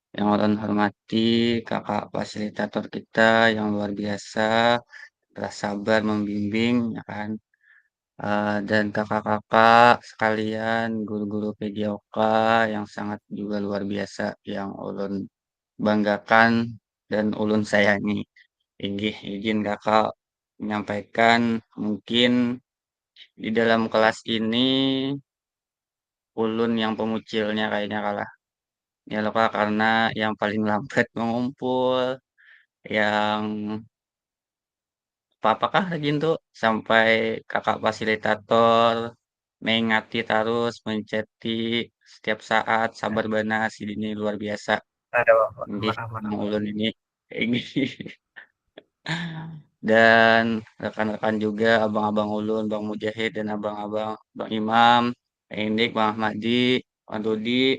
Yang ulun hormati kakak fasilitator kita yang luar biasa, telah sabar membimbing, ya kan. Dan kakak-kakak sekalian, guru-guru PJOK yang sangat juga luar biasa, yang ulun banggakan dan ulun sayangi. Izin kakak menyampaikan mungkin di dalam kelas ini ulun yang pemucilnya kayaknya kalah. Ya loh kak, karena yang paling lambat mengumpul, yang apakah rajin tuh sampai kakak fasilitator mengingati terus, menceti setiap saat, sabar banas, ini luar biasa.
ada Bapak.
Nggih,
Aman-aman.
Bang ulun ini. Ini. Dan rekan-rekan juga, abang-abang ulun, Bang Mujahid dan abang-abang Bang Imam, Bang Indik, Bang Ahmadi, Bang Dodi,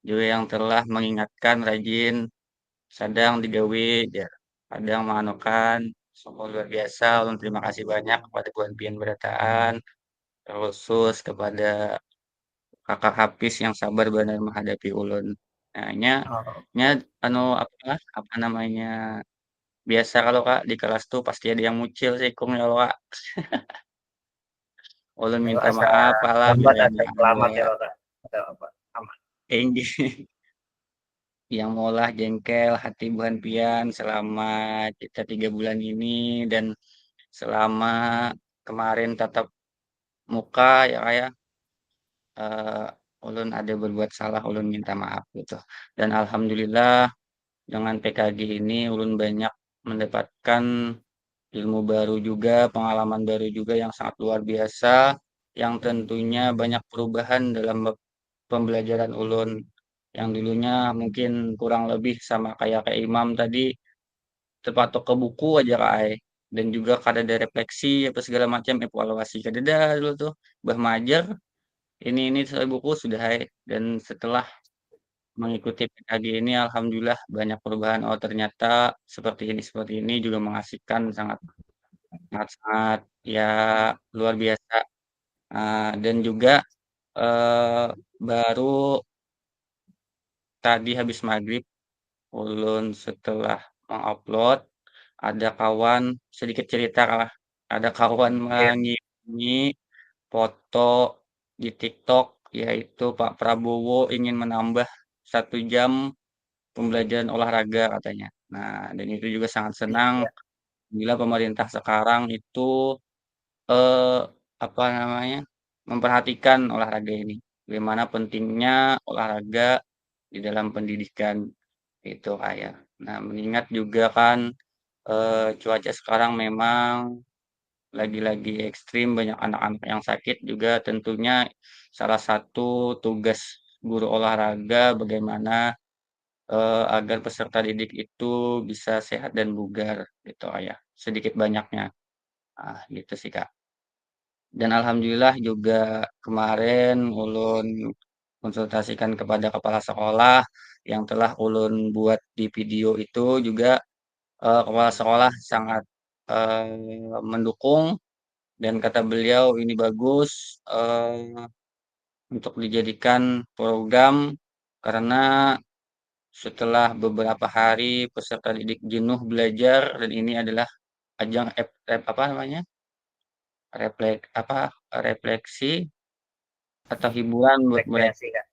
juga yang telah mengingatkan rajin, sadang digawe, ya, kadang menganokan, sungguh luar biasa, ulun terima kasih banyak kepada Puan Pian Berataan, terkhusus kepada kakak Hafiz yang sabar benar menghadapi ulun. Nah,
Oh,
nya anu apa namanya, biasa kalau Kak di kelas tuh pasti ada yang mucil sih kung ya Kak. Ulun minta
asa
maaf lah
lambat asa
bilangnya
selamat ya
ada
Bapak. Ada Bapak. Aman.
enggih yang maulah jengkel hati buhan pian selama kita 3 bulan ini dan selama kemarin tatap muka ya kayak ulun ada berbuat salah, ulun minta maaf gitu. Dan alhamdulillah dengan PKG ini ulun banyak mendapatkan ilmu baru juga, pengalaman baru juga yang sangat luar biasa, yang tentunya banyak perubahan dalam pembelajaran ulun. Yang dulunya mungkin kurang lebih sama kayak Imam tadi, terpatok ke buku aja Kak ai. Dan juga kada ada refleksi apa segala macam evaluasi kada ada dulu tuh. Bah majer ini sesuai buku sudah ai. Dan setelah mengikuti PKG ini alhamdulillah banyak perubahan. Oh ternyata seperti ini juga mengasihkan sangat sangat sangat ya luar biasa. Dan juga eh, baru tadi habis maghrib ulun setelah mengupload ada kawan sedikit cerita lah. Ada kawan
Iya,
mengimani foto di TikTok yaitu Pak Prabowo ingin menambah 1 jam pembelajaran olahraga katanya. Nah, dan itu juga sangat senang
iya,
bila pemerintah sekarang itu eh, apa namanya memperhatikan olahraga ini. Bagaimana pentingnya olahraga di dalam pendidikan itu kayak. Nah, mengingat juga kan cuaca sekarang memang lagi-lagi ekstrim, banyak anak-anak yang sakit juga tentunya salah satu tugas guru olahraga bagaimana agar peserta didik itu bisa sehat dan bugar gitu ya, sedikit banyaknya. Gitu sih Kak. Dan alhamdulillah juga kemarin ulun konsultasikan kepada kepala sekolah yang telah ulun buat di video itu juga kepala sekolah sangat mendukung dan kata beliau ini bagus untuk dijadikan program karena setelah beberapa hari peserta didik jenuh belajar dan ini adalah ajang apa namanya refleksi atau hiburan buat mereka
rekreasi Kak.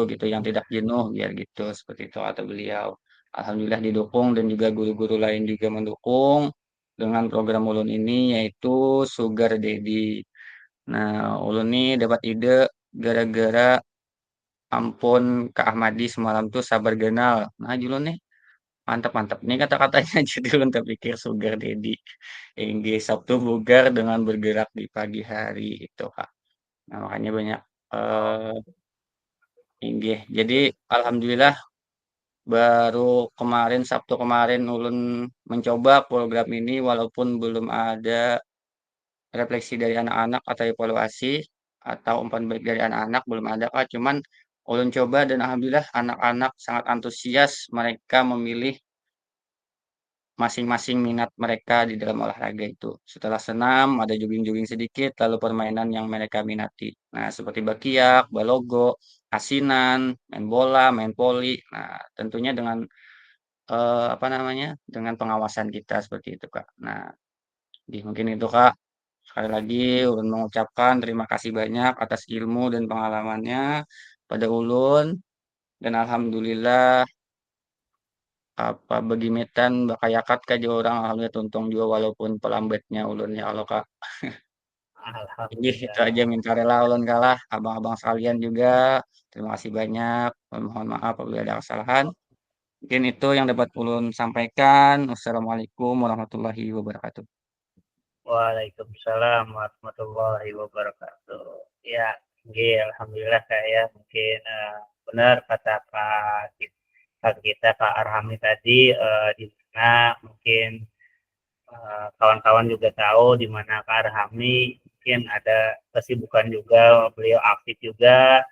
gitu yang tidak jenuh biar gitu seperti itu kata beliau. Alhamdulillah didukung dan juga guru-guru lain juga mendukung dengan program ulun ini yaitu Sugar Daddy. Nah, ulun nih dapat ide gara-gara ampun Kak Ahmadi semalam tuh sabar genal. Nah, dulu nih mantap-mantap nih kata-katanya jadi ulun terpikir Sugar Daddy. Hingga Sabtu bugar dengan bergerak di pagi hari itu Kak. Nah, makanya banyak
Oh,
eh inggih. Jadi alhamdulillah baru kemarin Sabtu kemarin ulun mencoba program ini walaupun belum ada refleksi dari anak-anak atau evaluasi atau umpan balik dari anak-anak belum ada Kak. Cuman ulun coba dan alhamdulillah anak-anak sangat antusias mereka memilih masing-masing minat mereka di dalam olahraga itu. Setelah senam, ada jogging-jogging sedikit, lalu permainan yang mereka minati. Nah, seperti bakiak, balogo, asinan, main bola, main voli. Nah, tentunya dengan apa namanya? Dengan pengawasan kita seperti itu, Kak. Nah, mungkin itu, Kak. Sekali lagi, ulun mengucapkan terima kasih banyak atas ilmu dan pengalamannya pada ulun. Dan alhamdulillah apa bagi metan bakayakat ka jo orang alhamdulillah tuntong jua walaupun pelambatnya ulun ya Allah Kak. Inggih itu aja
alhamdulillah.
minta rela ulun kalah abang-abang sekalian juga terima kasih banyak mohon maaf apabila ada kesalahan. Mungkin itu yang dapat ulun sampaikan. Wassalamualaikum warahmatullahi wabarakatuh.
Waalaikumsalam warahmatullahi wabarakatuh. Ya, nggih, alhamdulillah saya mungkin benar kata Kak kita Kak Arhami tadi di mana mungkin kawan-kawan juga tahu di mana Kak Arhami mungkin ada kesibukan juga, beliau aktif juga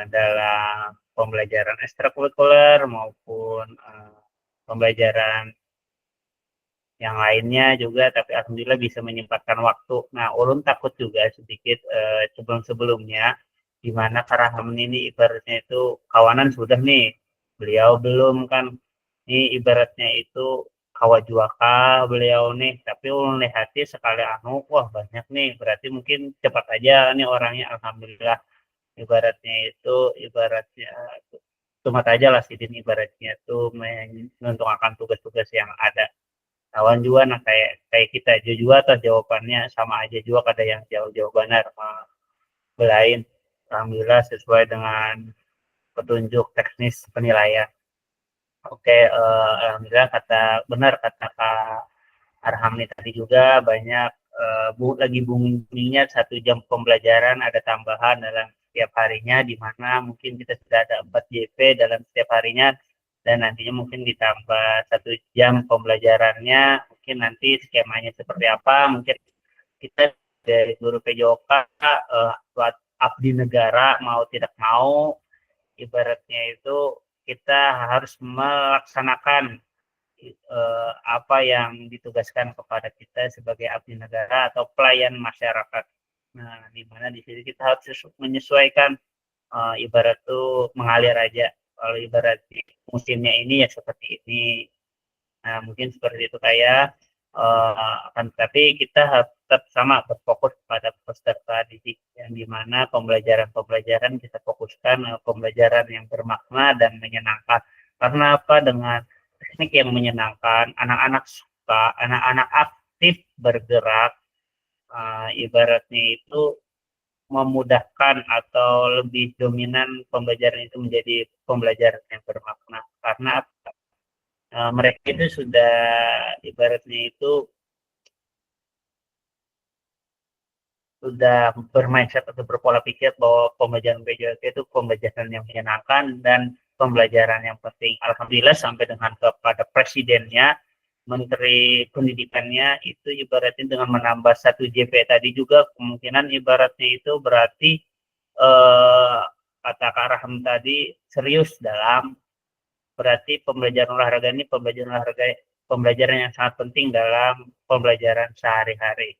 dalam pembelajaran ekstrakurikuler maupun pembelajaran yang lainnya juga, tapi alhamdulillah bisa menyempatkan waktu. Nah, ulun takut juga sedikit sebelum-sebelumnya, di mana Karahamen ini ibaratnya itu kawanan sudah nih, beliau belum kan, ini ibaratnya itu kawa juaka beliau nih, tapi ulun lihat sekali anu, wah banyak nih, berarti mungkin cepat aja nih orangnya, alhamdulillah. Ibaratnya itu, ibaratnya cuma aja lah sidin ibaratnya itu menentukan tugas-tugas yang ada kawan juga nah kayak kayak kita aja juga atau jawabannya sama aja juga ada yang jauh-jauh benar belain alhamdulillah sesuai dengan petunjuk teknis penilaian. Oke, alhamdulillah benar kata Kak Arham nih tadi juga banyak lagi booming-boomingnya 1 jam pembelajaran ada tambahan dalam setiap harinya, di mana mungkin kita sudah ada 4 JP dalam setiap harinya, dan nantinya mungkin ditambah 1 jam pembelajarannya, mungkin nanti skemanya seperti apa, mungkin kita dari guru PJOK buat abdi negara mau tidak mau, ibaratnya itu kita harus melaksanakan apa yang ditugaskan kepada kita sebagai abdi negara atau pelayan masyarakat. Nah, di mana di sini kita harus menyesuaikan, ibarat tuh mengalir aja. Kalau ibarat musimnya ini ya seperti ini. Nah, mungkin seperti itu kayak akan tetapi kita harus tetap sama berfokus pada peserta didik, yang dimana pembelajaran kita fokuskan pembelajaran yang bermakna dan menyenangkan. Karena apa? Dengan teknik yang menyenangkan, anak-anak suka, anak-anak aktif bergerak, ibaratnya itu memudahkan atau lebih dominan pembelajaran itu menjadi pembelajaran yang bermakna. Karena mereka itu sudah ibaratnya itu sudah bermindset atau berpola pikir bahwa pembelajaran PJOK itu pembelajaran yang menyenangkan dan pembelajaran yang penting. Alhamdulillah sampai dengan kepada presidennya, menteri pendidikannya itu ibaratnya dengan menambah 1 JP tadi juga kemungkinan ibaratnya itu berarti kata Kak Raham tadi serius dalam berarti pembelajaran olahraga ini pembelajaran yang sangat penting dalam pembelajaran sehari-hari.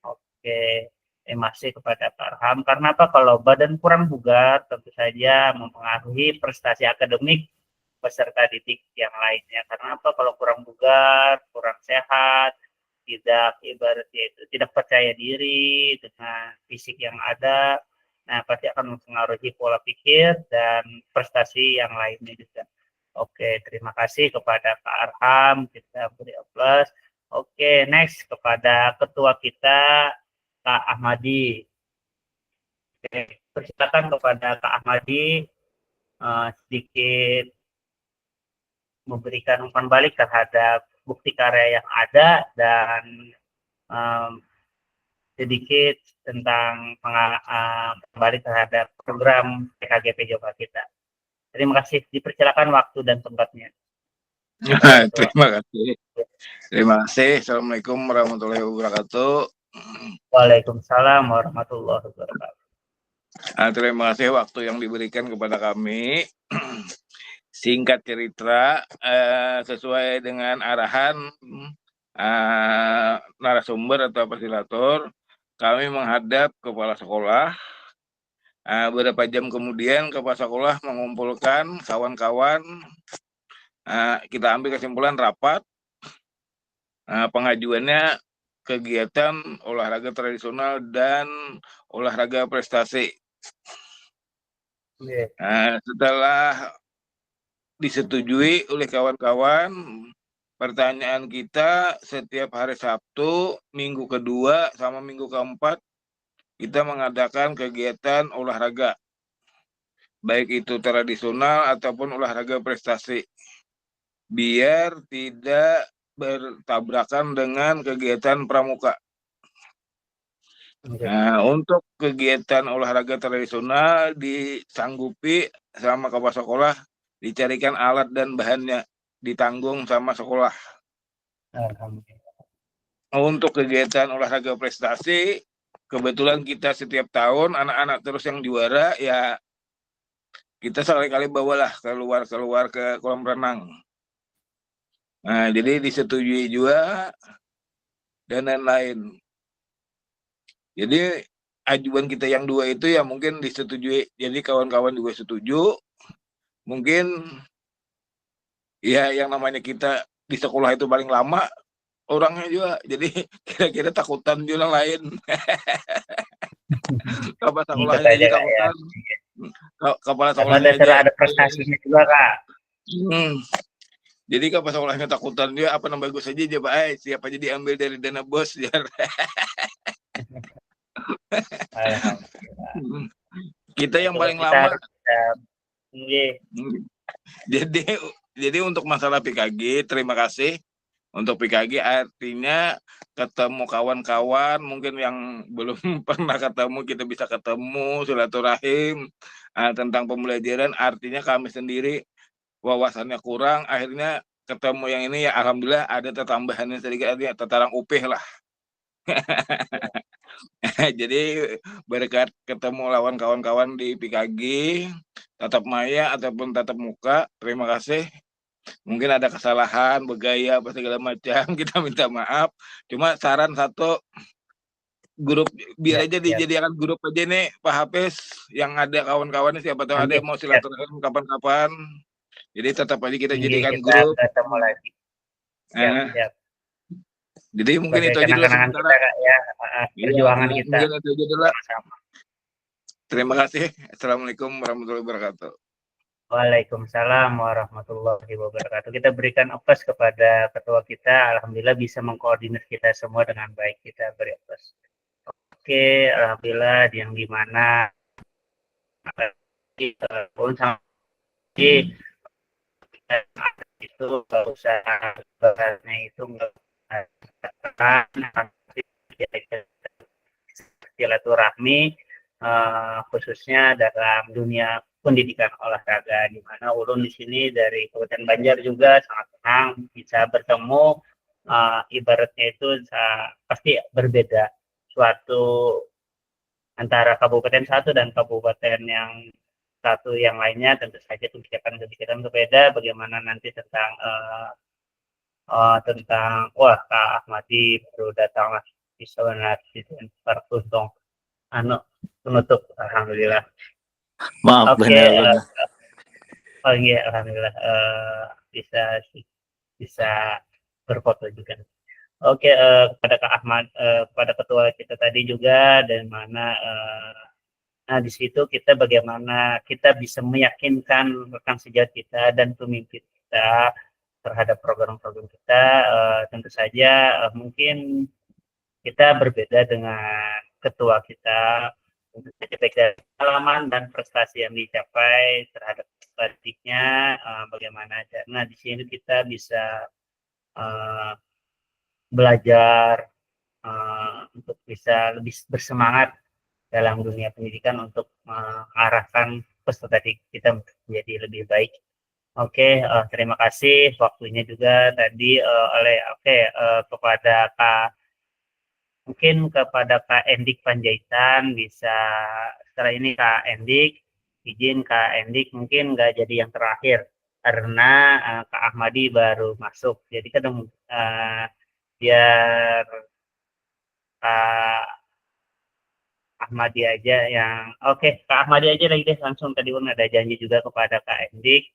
Oke, terima kasih kepada Pak Arham. Karena apa? Kalau badan kurang bugar, tentu saja mempengaruhi prestasi akademik peserta didik yang lainnya. Karena apa? Kalau kurang bugar, kurang sehat, tidak ibaratnya itu tidak percaya diri dengan fisik yang ada, nah pasti akan mempengaruhi pola pikir dan prestasi yang lainnya juga. Oke, terima kasih kepada Pak Arham, kita beri aplaus. Oke, next kepada ketua kita, Kak Ahmadi. Oke, persilakan kepada Kak Ahmadi sedikit memberikan umpan balik terhadap bukti karya yang ada dan sedikit tentang kembali terhadap program PKG PJOK kita. Terima kasih. Dipersilakan waktu dan tempatnya.
Terima kasih. Terima kasih. Assalamualaikum warahmatullahi wabarakatuh.
Waalaikumsalam warahmatullahi wabarakatuh.
Terima kasih waktu yang diberikan kepada kami. Singkat cerita, sesuai dengan arahan narasumber atau fasilitator, kami menghadap kepala sekolah. Beberapa jam kemudian kepala sekolah mengumpulkan kawan-kawan. Kita ambil kesimpulan rapat. Pengajuannya kegiatan olahraga tradisional dan olahraga prestasi. Setelah disetujui oleh kawan-kawan, pertanyaan kita setiap hari Sabtu, minggu kedua sama minggu keempat, kita mengadakan kegiatan olahraga, baik itu tradisional ataupun olahraga prestasi, biar tidak bertabrakan dengan kegiatan pramuka. Nah, untuk kegiatan olahraga tradisional disanggupi sama kepala sekolah, dicarikan alat dan bahannya, ditanggung sama sekolah. Untuk kegiatan olahraga prestasi, kebetulan kita setiap tahun anak-anak terus yang juara, ya kita sekali-kali bawalah keluar ke kolam renang. Nah, jadi disetujui juga dan lain-lain. Jadi ajuan kita yang 2 itu ya mungkin disetujui. Jadi kawan-kawan juga setuju. Mungkin ya yang namanya kita di sekolah itu paling lama orangnya juga. Jadi kira-kira takutan juga lain. Kepala sekolahnya jadi takutan. Kepala sekolahnya
ada prestasinya juga, Kak.
Jadi kepala sekolahnya takutan dia apa yang bagus aja Pak, siapa aja diambil dari dana bos biar. Kita yang paling lama. Jadi untuk masalah PKG, terima kasih Untuk PKG artinya ketemu kawan-kawan mungkin yang belum pernah ketemu, kita bisa ketemu, silaturahim tentang pembelajaran. Artinya kami sendiri wawasannya kurang, akhirnya ketemu yang ini ya alhamdulillah ada tambahannya sedikit, artinya tetarang upih lah. Jadi berkat ketemu lawan kawan-kawan di PKG, tatap maya ataupun tatap muka, terima kasih. Mungkin ada kesalahan, bergaya, apa segala macam, kita minta maaf. Cuma saran satu, grup biar aja dijadikan grup aja nih Pak Hafiz, yang ada kawan-kawannya siapa tahu ada yang mau silaturahim kapan-kapan. Jadi tetap aja kita jadikan grup.
Ketemu lagi. Siap.
Jadi mungkin itu aja dulu sementara.
Kita, Kak, ya. Perjuangan kita.
Mungkin itu aja dulu. Terima kasih. Assalamualaikum warahmatullahi wabarakatuh.
Waalaikumsalam warahmatullahi wabarakatuh. Kita berikan aplaus kepada ketua kita. Alhamdulillah bisa mengkoordinir kita semua dengan baik. Kita beri aplaus. Oke, alhamdulillah yang dimana itu nggak usah bahasnya itu nggak silaturahmi khususnya dalam dunia pendidikan olahraga, di mana Ulun di sini dari Kabupaten Banjar juga sangat senang bisa bertemu. Ibaratnya itu pasti berbeda suatu antara kabupaten satu dan kabupaten yang satu yang lainnya, tentu saja kebijakan berbeda. Bagaimana nanti tentang Kak Ahmadi baru datang lah bisa nanti beruntung penutup, alhamdulillah.
Maaf, benar.
Alhamdulillah bisa berfoto juga. Oke, kepada Kak Ahmad, kepada ketua kita tadi juga, dan mana nah di situ kita bagaimana kita bisa meyakinkan rekan sejawat kita dan pemimpin kita terhadap program-program kita. Tentu saja mungkin kita berbeda dengan ketua kita, baik dari pengalaman dan prestasi yang dicapai terhadap statistiknya bagaimana. Nah di sini kita bisa belajar untuk bisa lebih bersemangat dalam dunia pendidikan untuk mengarahkan peserta kita menjadi lebih baik. Oke, terima kasih waktunya juga tadi kepada Kak Endik Panjaitan, bisa setelah ini Kak Endik, izin Kak Endik mungkin nggak jadi yang terakhir karena Kak Ahmadi baru masuk, jadi kadang biar Kak Ahmadi aja yang Kak Ahmadi aja lagi deh langsung. Tadi pun ada janji juga kepada Kak Endik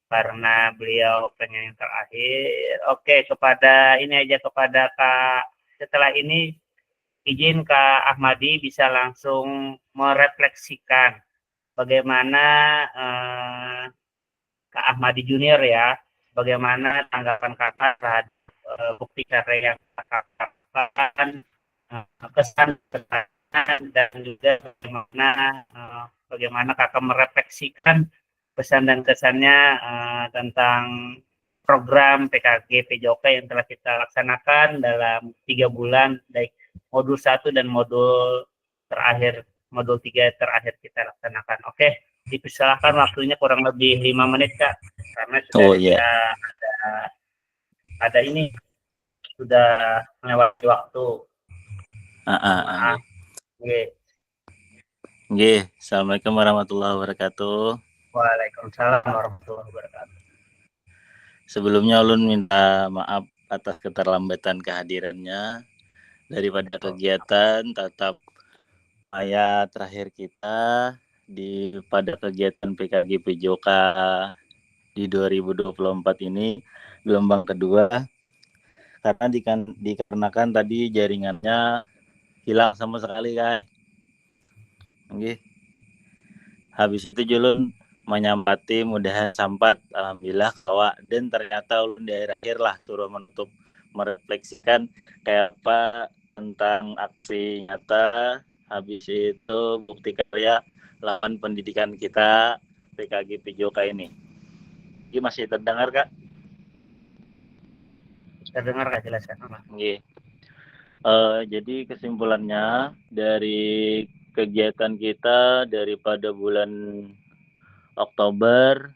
karena beliau pengen yang terakhir. Kepada ini aja, kepada Kak, setelah ini izin Kak Ahmadi bisa langsung merefleksikan bagaimana Kak Ahmadi Junior ya, bagaimana tanggapan kakak terhadap bukti karya yang kakak lakukan, kesan dan juga bagaimana kakak merefleksikan pesan dan kesannya tentang program PKG PJOK yang telah kita laksanakan dalam 3 bulan, baik modul 1 dan modul 3 terakhir kita laksanakan. Dipersilakan, waktunya kurang lebih 5 menit Kak, karena sudah ada ini sudah melewati waktu.
Assalamualaikum warahmatullahi wabarakatuh.
Waalaikumsalam warahmatullahi wabarakatuh.
Sebelumnya Ulun minta maaf atas keterlambatan kehadirannya daripada kegiatan tatap maya terakhir kita pada kegiatan PKG PJOK di 2024 ini, gelombang kedua, karena dikarenakan tadi jaringannya hilang sama sekali kan. Habis itu Julun menyampati mudah sampat, alhamdulillah kawa, dan ternyata Ulun di akhir lah turun menutup merefleksikan kayak apa tentang aksi nyata. Habis itu bukti karya lawan pendidikan kita PKG PJOK ini. Ini masih terdengar Kak?
Terdengar nggak jelaskan Allah?
Nggih. Jadi kesimpulannya dari kegiatan kita daripada bulan Oktober,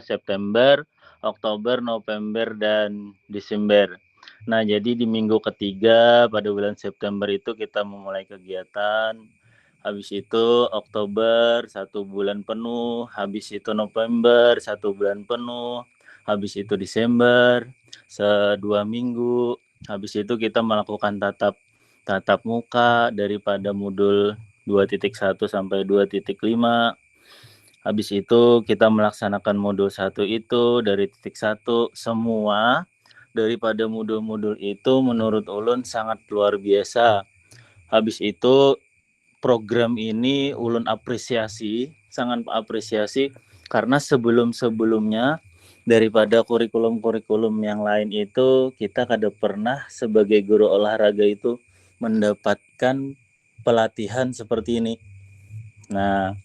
September, Oktober, November, dan Desember. Nah, jadi di minggu ketiga pada bulan September itu kita memulai kegiatan. Habis itu Oktober 1 bulan penuh, habis itu November 1 bulan penuh, habis itu Desember 2 minggu. Habis itu kita melakukan tatap muka daripada modul 2.1 sampai 2.5. Habis itu kita melaksanakan modul 1 itu dari titik 1. Semua daripada modul-modul itu menurut ulun sangat luar biasa. Habis itu program ini ulun apresiasi, sangat apresiasi karena sebelum-sebelumnya daripada kurikulum-kurikulum yang lain itu kita kada pernah sebagai guru olahraga itu mendapatkan pelatihan seperti ini. Nah,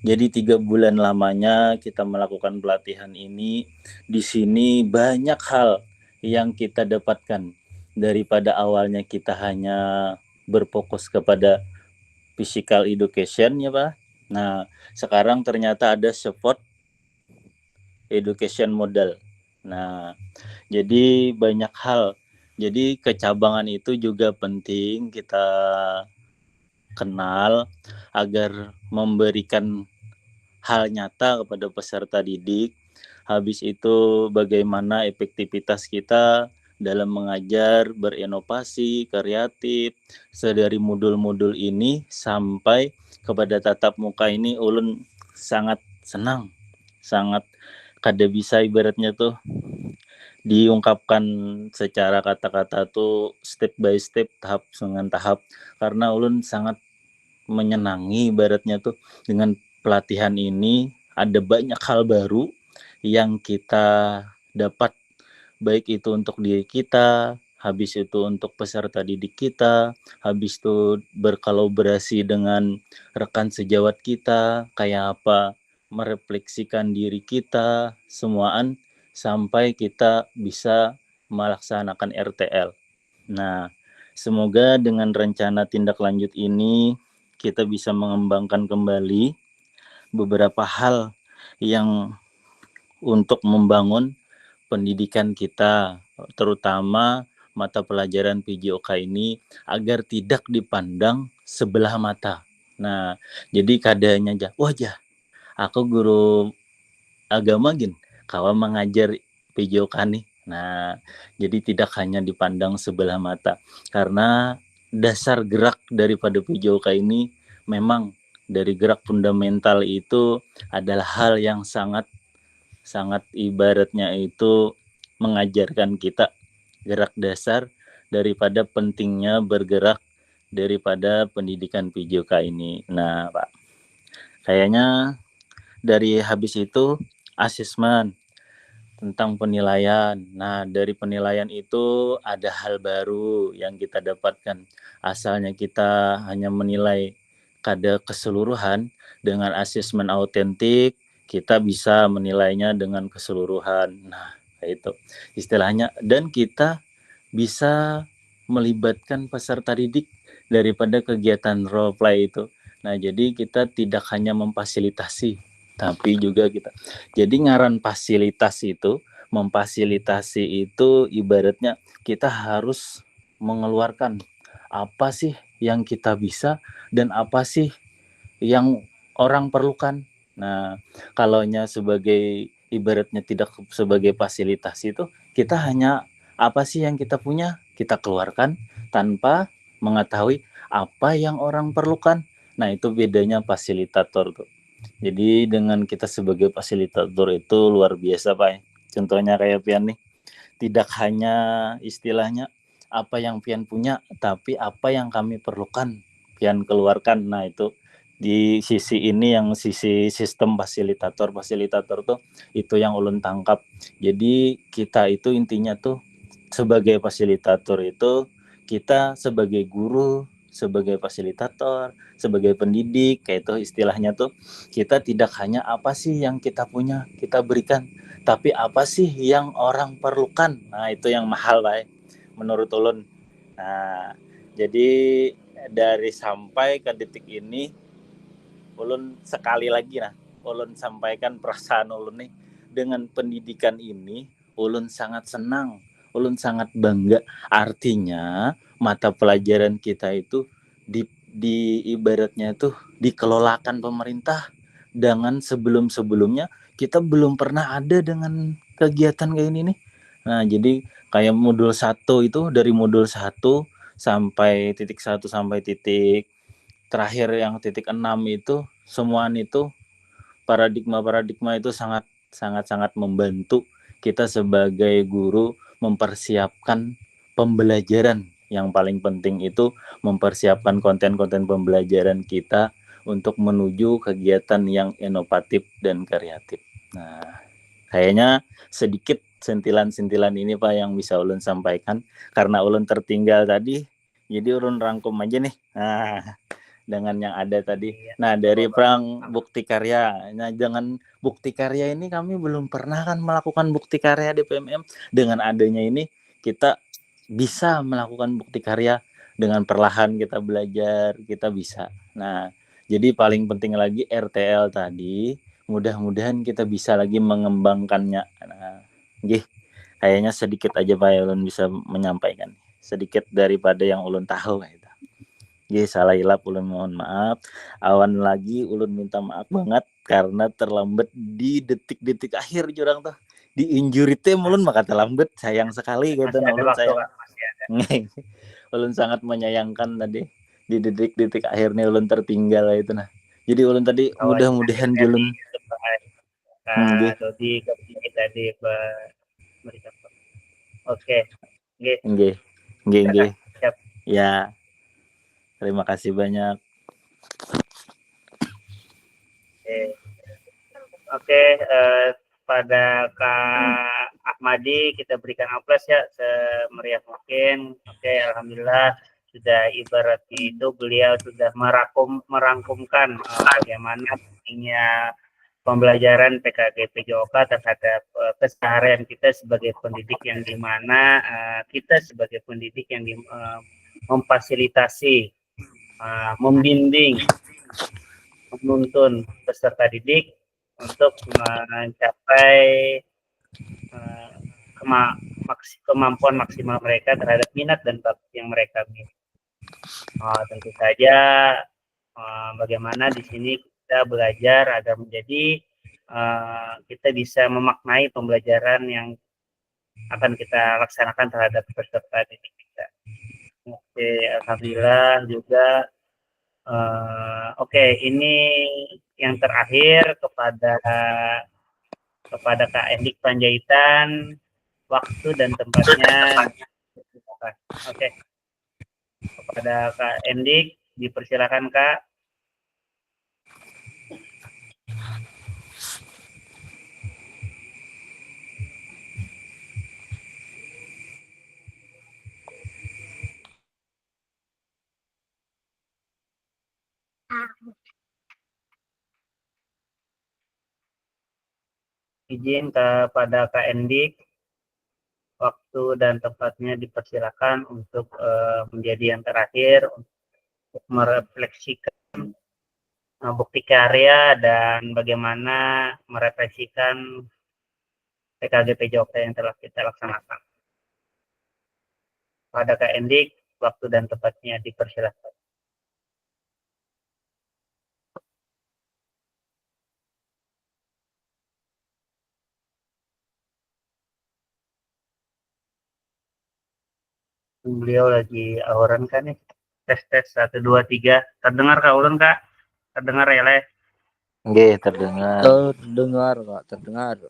jadi 3 bulan lamanya kita melakukan pelatihan ini. Di sini banyak hal yang kita dapatkan daripada awalnya kita hanya berfokus kepada physical education ya Pak. Nah, sekarang ternyata ada support education model. Nah, jadi banyak hal. Jadi kecabangan itu juga penting kita kenal agar memberikan hal nyata kepada peserta didik. Habis itu bagaimana efektivitas kita dalam mengajar, berinovasi, kreatif, sedari modul-modul ini sampai kepada tatap muka ini ulun sangat senang, sangat kada bisa ibaratnya tuh diungkapkan secara kata-kata tuh step by step, tahap dengan tahap, karena ulun sangat menyenangi ibaratnya tuh dengan pelatihan ini ada banyak hal baru yang kita dapat, baik itu untuk diri kita, habis itu untuk peserta didik kita, habis itu berkolaborasi dengan rekan sejawat kita, kayak apa merefleksikan diri kita, semuaan sampai kita bisa melaksanakan RTL. Nah, semoga dengan rencana tindak lanjut ini kita bisa mengembangkan kembali beberapa hal yang untuk membangun pendidikan kita, terutama mata pelajaran PJOK ini agar tidak dipandang sebelah mata. Nah, jadi kadanya aja, wah jah, aku guru agama gin, kawan mengajar PJOK nih. Nah, jadi tidak hanya dipandang sebelah mata, karena dasar gerak daripada PJOK ini memang dari gerak fundamental itu adalah hal yang sangat ibaratnya itu mengajarkan kita gerak dasar daripada pentingnya bergerak daripada pendidikan PJOK ini. Nah, Pak, kayaknya dari habis itu asesmen tentang penilaian. Nah, dari penilaian itu ada hal baru yang kita dapatkan. Asalnya kita hanya menilai kada keseluruhan, dengan asesmen autentik kita bisa menilainya dengan keseluruhan. Nah, itu istilahnya, dan kita bisa melibatkan peserta didik daripada kegiatan role play itu. Nah, jadi kita tidak hanya memfasilitasi, tapi juga kita. Jadi ngaran memfasilitasi itu ibaratnya kita harus mengeluarkan apa sih yang kita bisa dan apa sih yang orang perlukan. Nah, kalaunya sebagai ibaratnya tidak sebagai fasilitasi itu, kita hanya apa sih yang kita punya, kita keluarkan tanpa mengetahui apa yang orang perlukan. Nah, itu bedanya fasilitator tuh. Jadi dengan kita sebagai fasilitator itu luar biasa, Pak. Contohnya kayak Pian nih, tidak hanya istilahnya apa yang Pian punya, tapi apa yang kami perlukan Pian keluarkan. Nah, itu di sisi ini yang sisi sistem fasilitator tuh itu yang ulun tangkap. Jadi kita itu intinya tuh sebagai fasilitator itu kita sebagai guru sebagai fasilitator, sebagai pendidik, kayak itu istilahnya tuh, kita tidak hanya apa sih yang kita punya kita berikan, tapi apa sih yang orang perlukan. Nah, itu yang mahal, Pak, menurut ulun. Nah, jadi dari sampai ke detik ini, ulun sekali lagi ulun sampaikan perasaan ulun nih, dengan pendidikan ini ulun sangat senang, ulun sangat bangga. Artinya mata pelajaran kita itu di ibaratnya itu dikelolakan pemerintah, dengan sebelum-sebelumnya kita belum pernah ada dengan kegiatan kayak ini nih. Nah, jadi kayak modul 1 itu, dari modul 1 sampai titik 1 sampai titik terakhir yang titik 6 itu, semuaan itu paradigma itu sangat sangat membantu kita sebagai guru mempersiapkan pembelajaran. Yang paling penting itu mempersiapkan konten-konten pembelajaran kita untuk menuju kegiatan yang inovatif dan kreatif. Nah, kayaknya sedikit sentilan-sentilan ini Pak yang bisa ulun sampaikan, karena ulun tertinggal tadi, jadi ulun rangkum aja nih. Nah, dengan yang ada tadi. Nah, dari perang bukti karya. Nah, dengan bukti karya ini kami belum pernah kan melakukan bukti karya di PMM. Dengan adanya ini kita bisa melakukan bukti karya, dengan perlahan kita belajar, kita bisa. Nah, jadi paling penting lagi RTL tadi, mudah-mudahan kita bisa lagi mengembangkannya. Nah, kayaknya sedikit aja Pak Ulun bisa menyampaikan. Sedikit daripada yang ulun tahu gitu. Salah hilap ulun mohon maaf. Awan lagi ulun minta maaf banget karena terlambat di detik-detik akhir jurang tuh. Di injury time ulun maka terlambat, sayang sekali gitu. Nah, ulun sayang. Ulun sangat menyayangkan tadi di detik-detik akhir nih ulun tertinggal itu nah. Jadi ulun tadi mudah-mudahan ulun
Dodi kita di berikan. Oke.
Nggih. Ya. Terima kasih banyak.
Oke, pada Kak Ahmadi kita berikan aplaus ya semeriah mungkin. Oke, alhamdulillah sudah ibarat itu beliau sudah merangkumkan bagaimana pentingnya pembelajaran PKG PJOK terhadap keseharian kita sebagai pendidik, yang dimana kita sebagai pendidik yang memfasilitasi, membimbing, menuntun peserta didik untuk mencapai kemampuan maksimal mereka terhadap minat dan bakat yang mereka miliki. Tentu saja bagaimana di sini kita belajar agar menjadi kita bisa memaknai pembelajaran yang akan kita laksanakan terhadap peserta didik kita. Oke, alhamdulillah juga. Oke, ini yang terakhir kepada Kak Endik Panjaitan, waktu dan tempatnya. Oke, kepada Kak Endik dipersilakan Kak. Izin kepada Kak Endik, waktu dan tempatnya dipersilakan untuk menjadi yang terakhir untuk merefleksikan bukti karya dan bagaimana merefleksikan PKG PJOK yang telah kita laksanakan. Pada Kak Endik, waktu dan tempatnya dipersilakan. Beliau lagi auran kan nih. Tes 1 2 3. Terdengar Kak Ulun Kak? Terdengar ya Le?
Nggih, terdengar.
Kak, terdengar.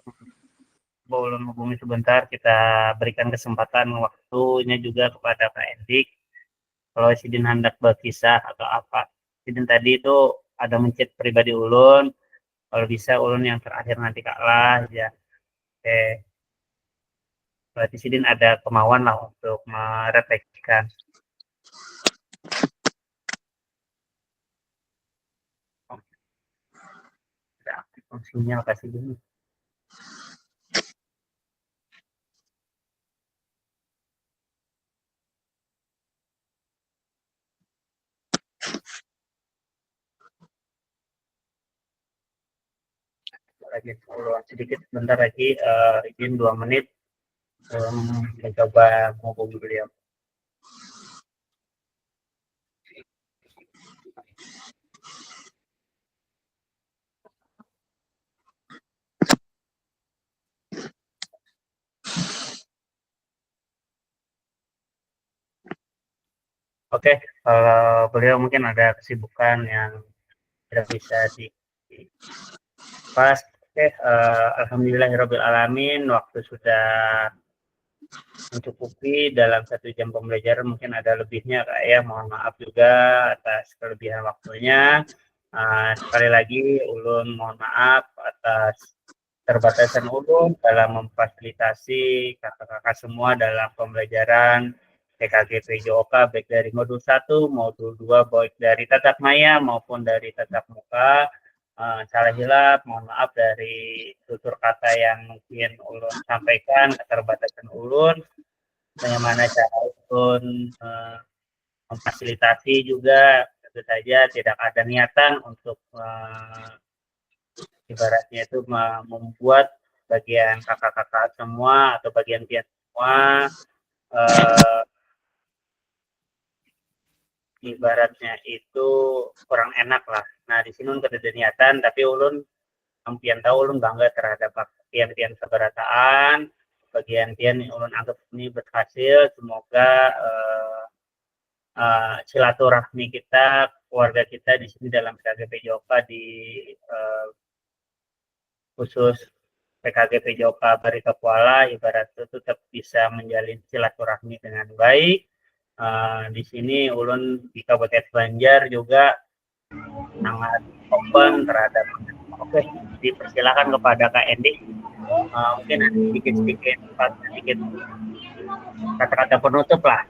Ulun hubungi sebentar, kita berikan kesempatan waktunya juga kepada Kak Endik. Kalau Sidin hendak berkisah atau apa. Sidin tadi itu ada mencet pribadi Ulun. Kalau bisa Ulun yang terakhir nanti Kak lah ya. Oke. Berarti Sidin ada kemauan lah untuk merefleksikan. Sinyal kasih dulu. Lagi sedikit, bentar lagi, izin 2 menit mencoba menghubungi beliau. Oke, beliau mungkin ada kesibukan yang tidak bisa pas. Oke, alhamdulillahirabbil alamin, waktu sudah mencukupi dalam 1 jam pembelajaran, mungkin ada lebihnya Kak ya, mohon maaf juga atas kelebihan waktunya. Sekali lagi ulun mohon maaf atas keterbatasan ulun dalam memfasilitasi kakak-kakak semua dalam pembelajaran PKG PJOK baik dari modul 1, modul 2, baik dari tatap maya maupun dari tatap muka. Salah hilap, mohon maaf dari tutur kata yang mungkin ulun sampaikan, keterbatasan ulun, bagaimana cara ulun memfasilitasi juga, tentu saja tidak ada niatan untuk ibaratnya itu membuat bagian kakak-kakak semua atau bagian pihak semua ibaratnya itu kurang enak lah. Nah di sini ulun ada niatan, tapi ulun ampian tahu ulun bangga terhadap pian-pian keberatan, bagian-pian yang ulun anggap ini berhasil. Semoga silaturahmi kita, keluarga kita di sini dalam PKG PJOK di khusus PKG PJOK Barita Kuala ibarat itu tetap bisa menjalin silaturahmi dengan baik. Di sini ulun di Kabupaten Banjar juga sangat open terhadap. Oke, dipersilakan kepada Kak Endi. Mungkin sedikit kata-kata penutup lah.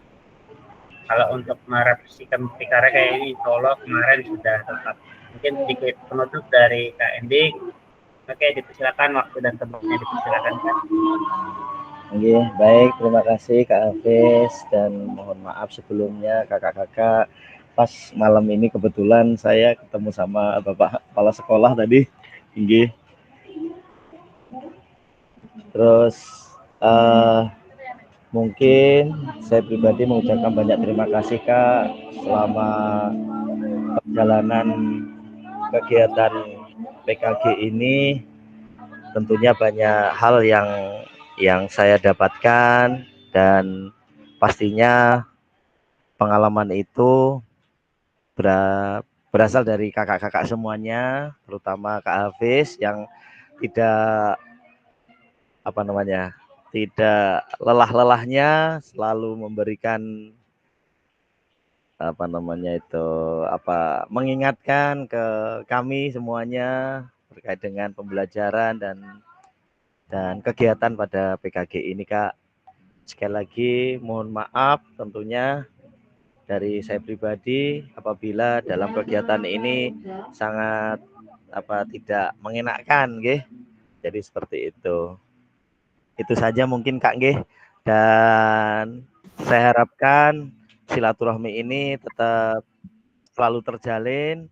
Kalau untuk merevisikan perkara kayak ini, insya Allah kemarin sudah tetap. Mungkin sedikit penutup dari Kak Endi. Oke, dipersilakan, waktu dan tempatnya dipersilakan.
Oke, baik, terima kasih Kak Hafiz, dan mohon maaf sebelumnya kakak-kakak. Pas malam ini kebetulan saya ketemu sama Bapak Kepala Sekolah tadi. Oke. Terus mungkin saya pribadi mengucapkan banyak terima kasih Kak selama perjalanan kegiatan PKG ini. Tentunya banyak hal yang saya dapatkan, dan pastinya pengalaman itu berasal dari kakak-kakak semuanya, terutama Kak Hafiz yang tidak tidak lelah-lelahnya selalu memberikan mengingatkan ke kami semuanya terkait dengan pembelajaran dan kegiatan pada PKG ini Kak. Sekali lagi mohon maaf tentunya dari saya pribadi apabila dalam kegiatan ini sangat tidak mengenakkan nggih. Jadi seperti itu. Itu saja mungkin Kak nggih. Dan saya harapkan silaturahmi ini tetap selalu terjalin,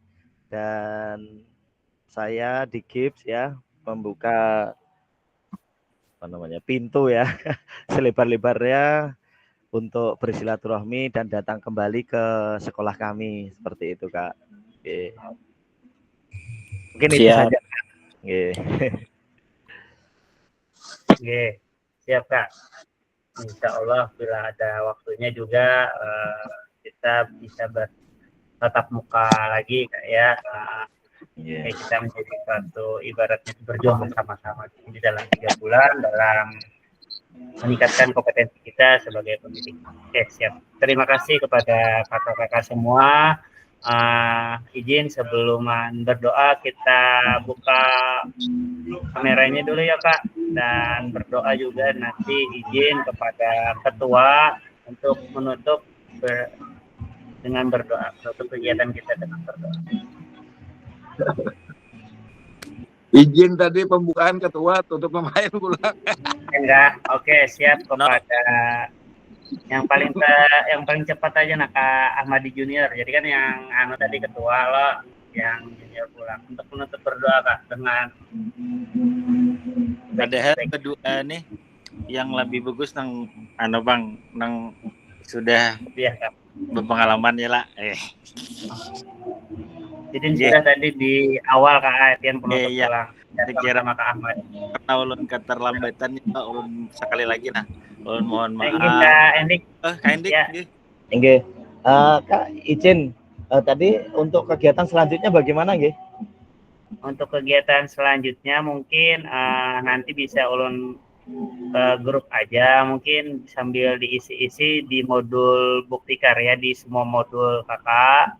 dan saya di GIPS ya membuka pintu ya selebar-lebarnya untuk bersilaturahmi dan datang kembali ke sekolah kami, seperti itu Kak. Oke. Mungkin itu saja.
Oke, siap Kak. Insya Allah bila ada waktunya juga kita bisa bertatap muka lagi Kak ya. Kita menjadi suatu ibaratnya berjuang bersama-sama di dalam 3 bulan dalam meningkatkan kompetensi kita sebagai pendidik. Oke, siap. Terima kasih kepada kakak-kakak semua. Izin sebelum berdoa kita buka kameranya dulu ya Kak, dan berdoa juga nanti izin kepada ketua untuk menutup dengan berdoa, menutup kegiatan kita dengan berdoa.
Izin tadi pembukaan ketua, tutup pemain pulang.
Enggak, oke siap kepada yang paling cepat aja Kak Ahmadi Junior. Jadi kan yang tadi ketua lo, yang junior pulang. Untuk menutup berdoa Kak dengan
Padahal kedua nih yang lebih bagus nang Bang nang sudah
ya Kak.
berpengalaman ya lah.
Jadi sudah tadi di awal Kak Etian penutup
Iya.
pulang.
Dikira
Sama Kak Ahmad.
karena ulun keterlambatan ya ulun sekali lagi nah. Ulun mohon maaf.
Kak Endik.
Kak Endik.
Ya.
Nggih. Kak izin tadi untuk kegiatan selanjutnya bagaimana nggih?
Untuk kegiatan selanjutnya mungkin nanti bisa ulun grup aja, mungkin sambil diisi-isi di modul bukti karya di semua modul kakak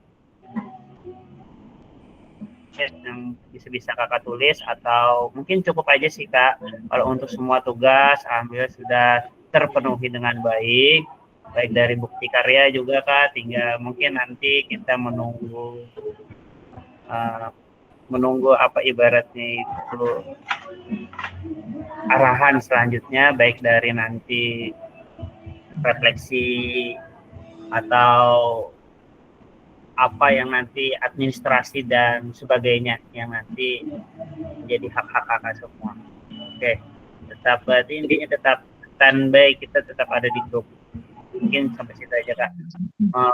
yang bisa kakak tulis, atau mungkin cukup aja sih Kak kalau untuk semua tugas alhamdulillah sudah terpenuhi dengan baik dari bukti karya juga Kak, tinggal mungkin nanti kita menunggu apa ibaratnya itu arahan selanjutnya, baik dari nanti refleksi atau apa yang nanti administrasi dan sebagainya yang nanti menjadi hak-hak kakak semua. Oke, tetap berarti intinya tetap standby, kita tetap ada di grup. Mungkin sampai situ aja Kak.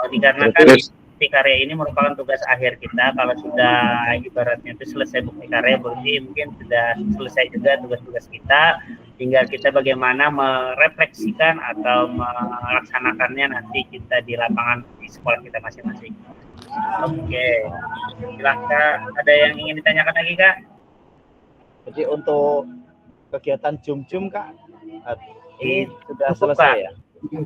Dikarenakan bukti karya ini merupakan tugas akhir kita. Kalau sudah ibaratnya itu selesai bukti karya, berarti mungkin sudah selesai juga tugas-tugas kita. Tinggal kita bagaimana merefleksikan atau melaksanakannya nanti kita di lapangan di sekolah kita masing-masing. Oke, silakan. Ada yang ingin ditanyakan lagi Kak?
Jadi untuk kegiatan Jum Kak, ini sudah
cukup,
selesai
Kak.
ya?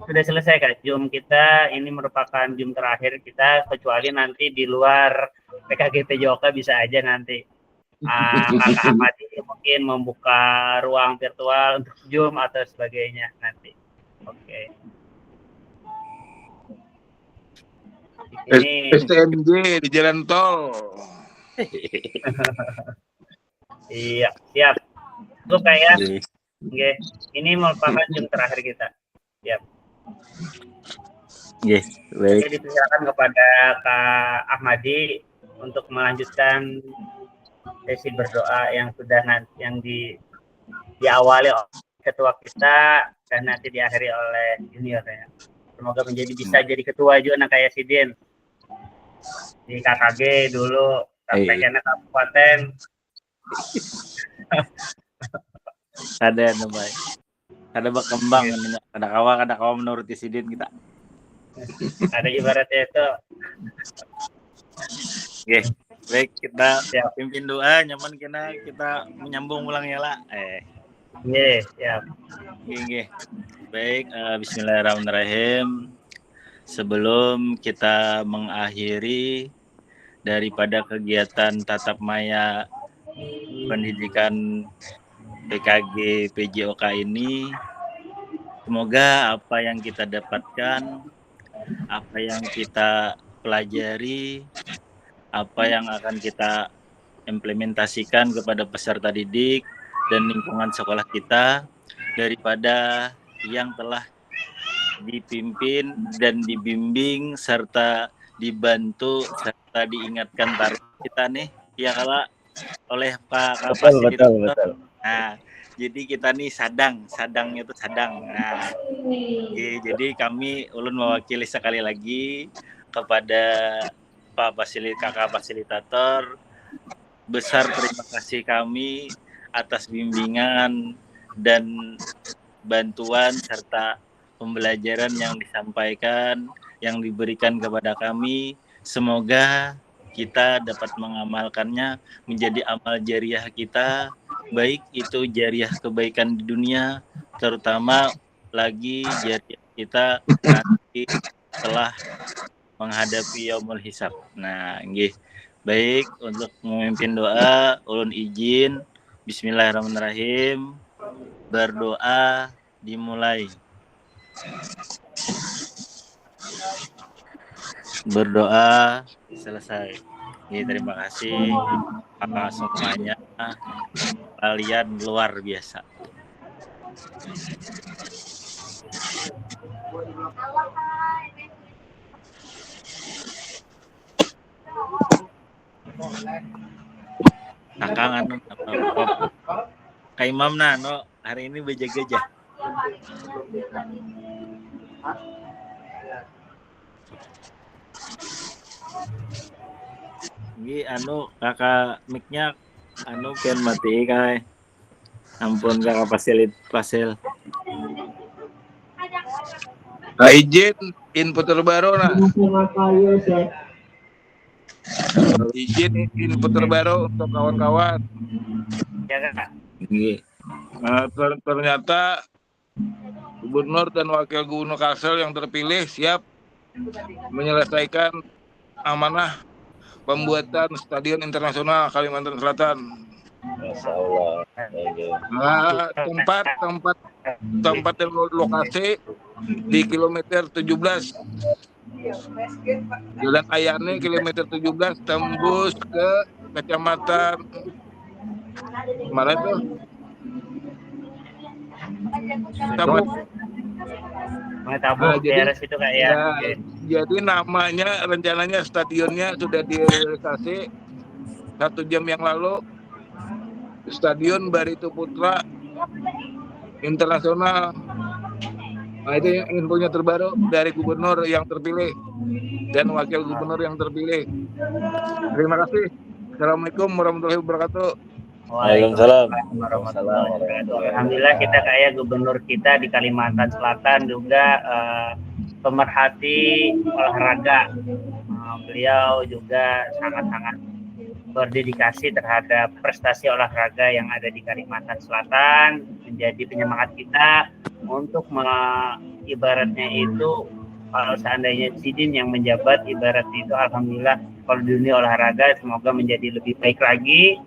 Sudah selesai Kak. Jum kita ini merupakan Jum terakhir kita, kecuali nanti di luar PKG PJOK bisa aja nanti Kakak Ahmadi mungkin membuka ruang virtual untuk Jum atau sebagainya nanti. Oke. Ini
STMJ di jalan tol.
Iya, siap. Cukup kayak. Oke. Ini merupakan Jum terakhir kita. Siap.
Oke, baik.
Jadi dipersilakan kepada Kak Ahmadi untuk melanjutkan sesi berdoa yang sudah nanti yang diawali oleh ketua kita dan nanti diakhiri oleh junior ya. Semoga bisa jadi ketua juga kayak Sidin di KKG dulu sampai kena kabupaten.
Ada namanya. Ada berkembang ada kawa menurut Sidin kita.
Ada ibaratnya itu.
Oke, baik kita pimpin doa nyaman kita menyambung ulang ya lah.
Iya, siap.
Oke. Baik, bismillahirrahmanirrahim. Sebelum kita mengakhiri daripada kegiatan tatap maya pendidikan PKG PJOK ini, semoga apa yang kita dapatkan, apa yang kita pelajari, apa yang akan kita implementasikan kepada peserta didik dan lingkungan sekolah kita daripada yang telah dipimpin dan dibimbing serta dibantu serta diingatkan target kita nih ya kalau oleh Pak Fasilitator. Nah, jadi kita nih sadangnya itu sadang. Nah, jadi kami ulun mewakili sekali lagi kepada Pak Kakak Fasilitator, besar terima kasih kami atas bimbingan dan bantuan serta pembelajaran yang disampaikan, yang diberikan kepada kami. Semoga kita dapat mengamalkannya menjadi amal jariah kita, baik itu jariah kebaikan di dunia, terutama lagi jariah kita nanti setelah menghadapi yaumul hisab. Nah, nggih. Baik, untuk memimpin doa, ulun izin bismillahirrahmanirrahim. Berdoa dimulai. Berdoa selesai. Terima kasih semuanya. Kalian luar biasa. Kakang anu Kak Imam hari ini bejaga. Ini kakak mic-nya pian mati kai. Ampun kakak pasil.
Nah, izin info terbaru Izin info terbaru untuk kawan-kawan.
Ya Kak.
Ternyata Gubernur dan Wakil Gubernur Kalsel yang terpilih siap menyelesaikan amanah pembuatan Stadion Internasional Kalimantan Selatan.
Masya Allah.
Tempat dan lokasi di kilometer 17 Jalan Ayane kilometer 17 tembus ke kecamatan mana itu?
Daerah situ Kak ya.
Jadi namanya rencananya stadionnya sudah direalisasi 1 jam yang lalu. Stadion Barito Putra Internasional. Nah, itu infonya terbaru dari Gubernur yang terpilih dan Wakil Gubernur yang terpilih. Terima kasih. Assalamualaikum warahmatullahi wabarakatuh.
Waalaikumsalam.
Alhamdulillah kita kayak gubernur kita di Kalimantan Selatan juga pemerhati olahraga. Beliau juga sangat-sangat berdedikasi terhadap prestasi olahraga yang ada di Kalimantan Selatan, menjadi penyemangat kita untuk ibaratnya itu kalau seandainya Sidin yang menjabat, ibarat itu alhamdulillah kalau di dunia olahraga semoga menjadi lebih baik lagi.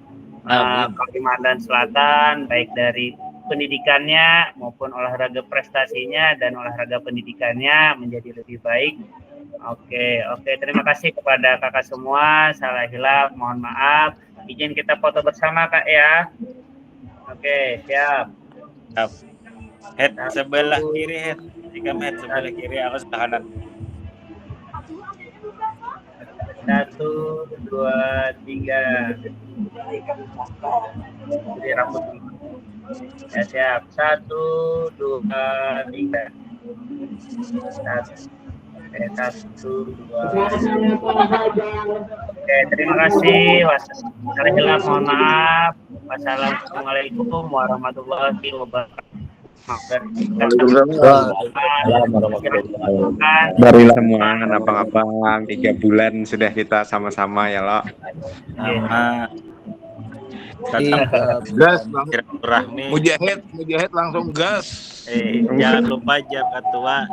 Kalimantan Selatan baik dari pendidikannya maupun olahraga prestasinya dan olahraga pendidikannya menjadi lebih baik. Oke, terima kasih kepada kakak semua. Salah hilaf, mohon maaf. Izin kita foto bersama Kak ya. Oke, siap.
Head sebelah kiri, head. Jika head sebelah kiri, aku sebelah kanan.
1, 2, 3. Jadi rambut. Ya siap. 1, 2, 3. 1, 2. Oke, terima kasih. Wassalamualaikum, mohon maaf. Wassalamualaikum warahmatullahi wabarakatuh.
Barilah semua abang-abang 3 bulan sudah kita sama-sama ya lo.
Gas,
Rahmi.
Mujahid langsung gas.
Jangan lupa jam ketua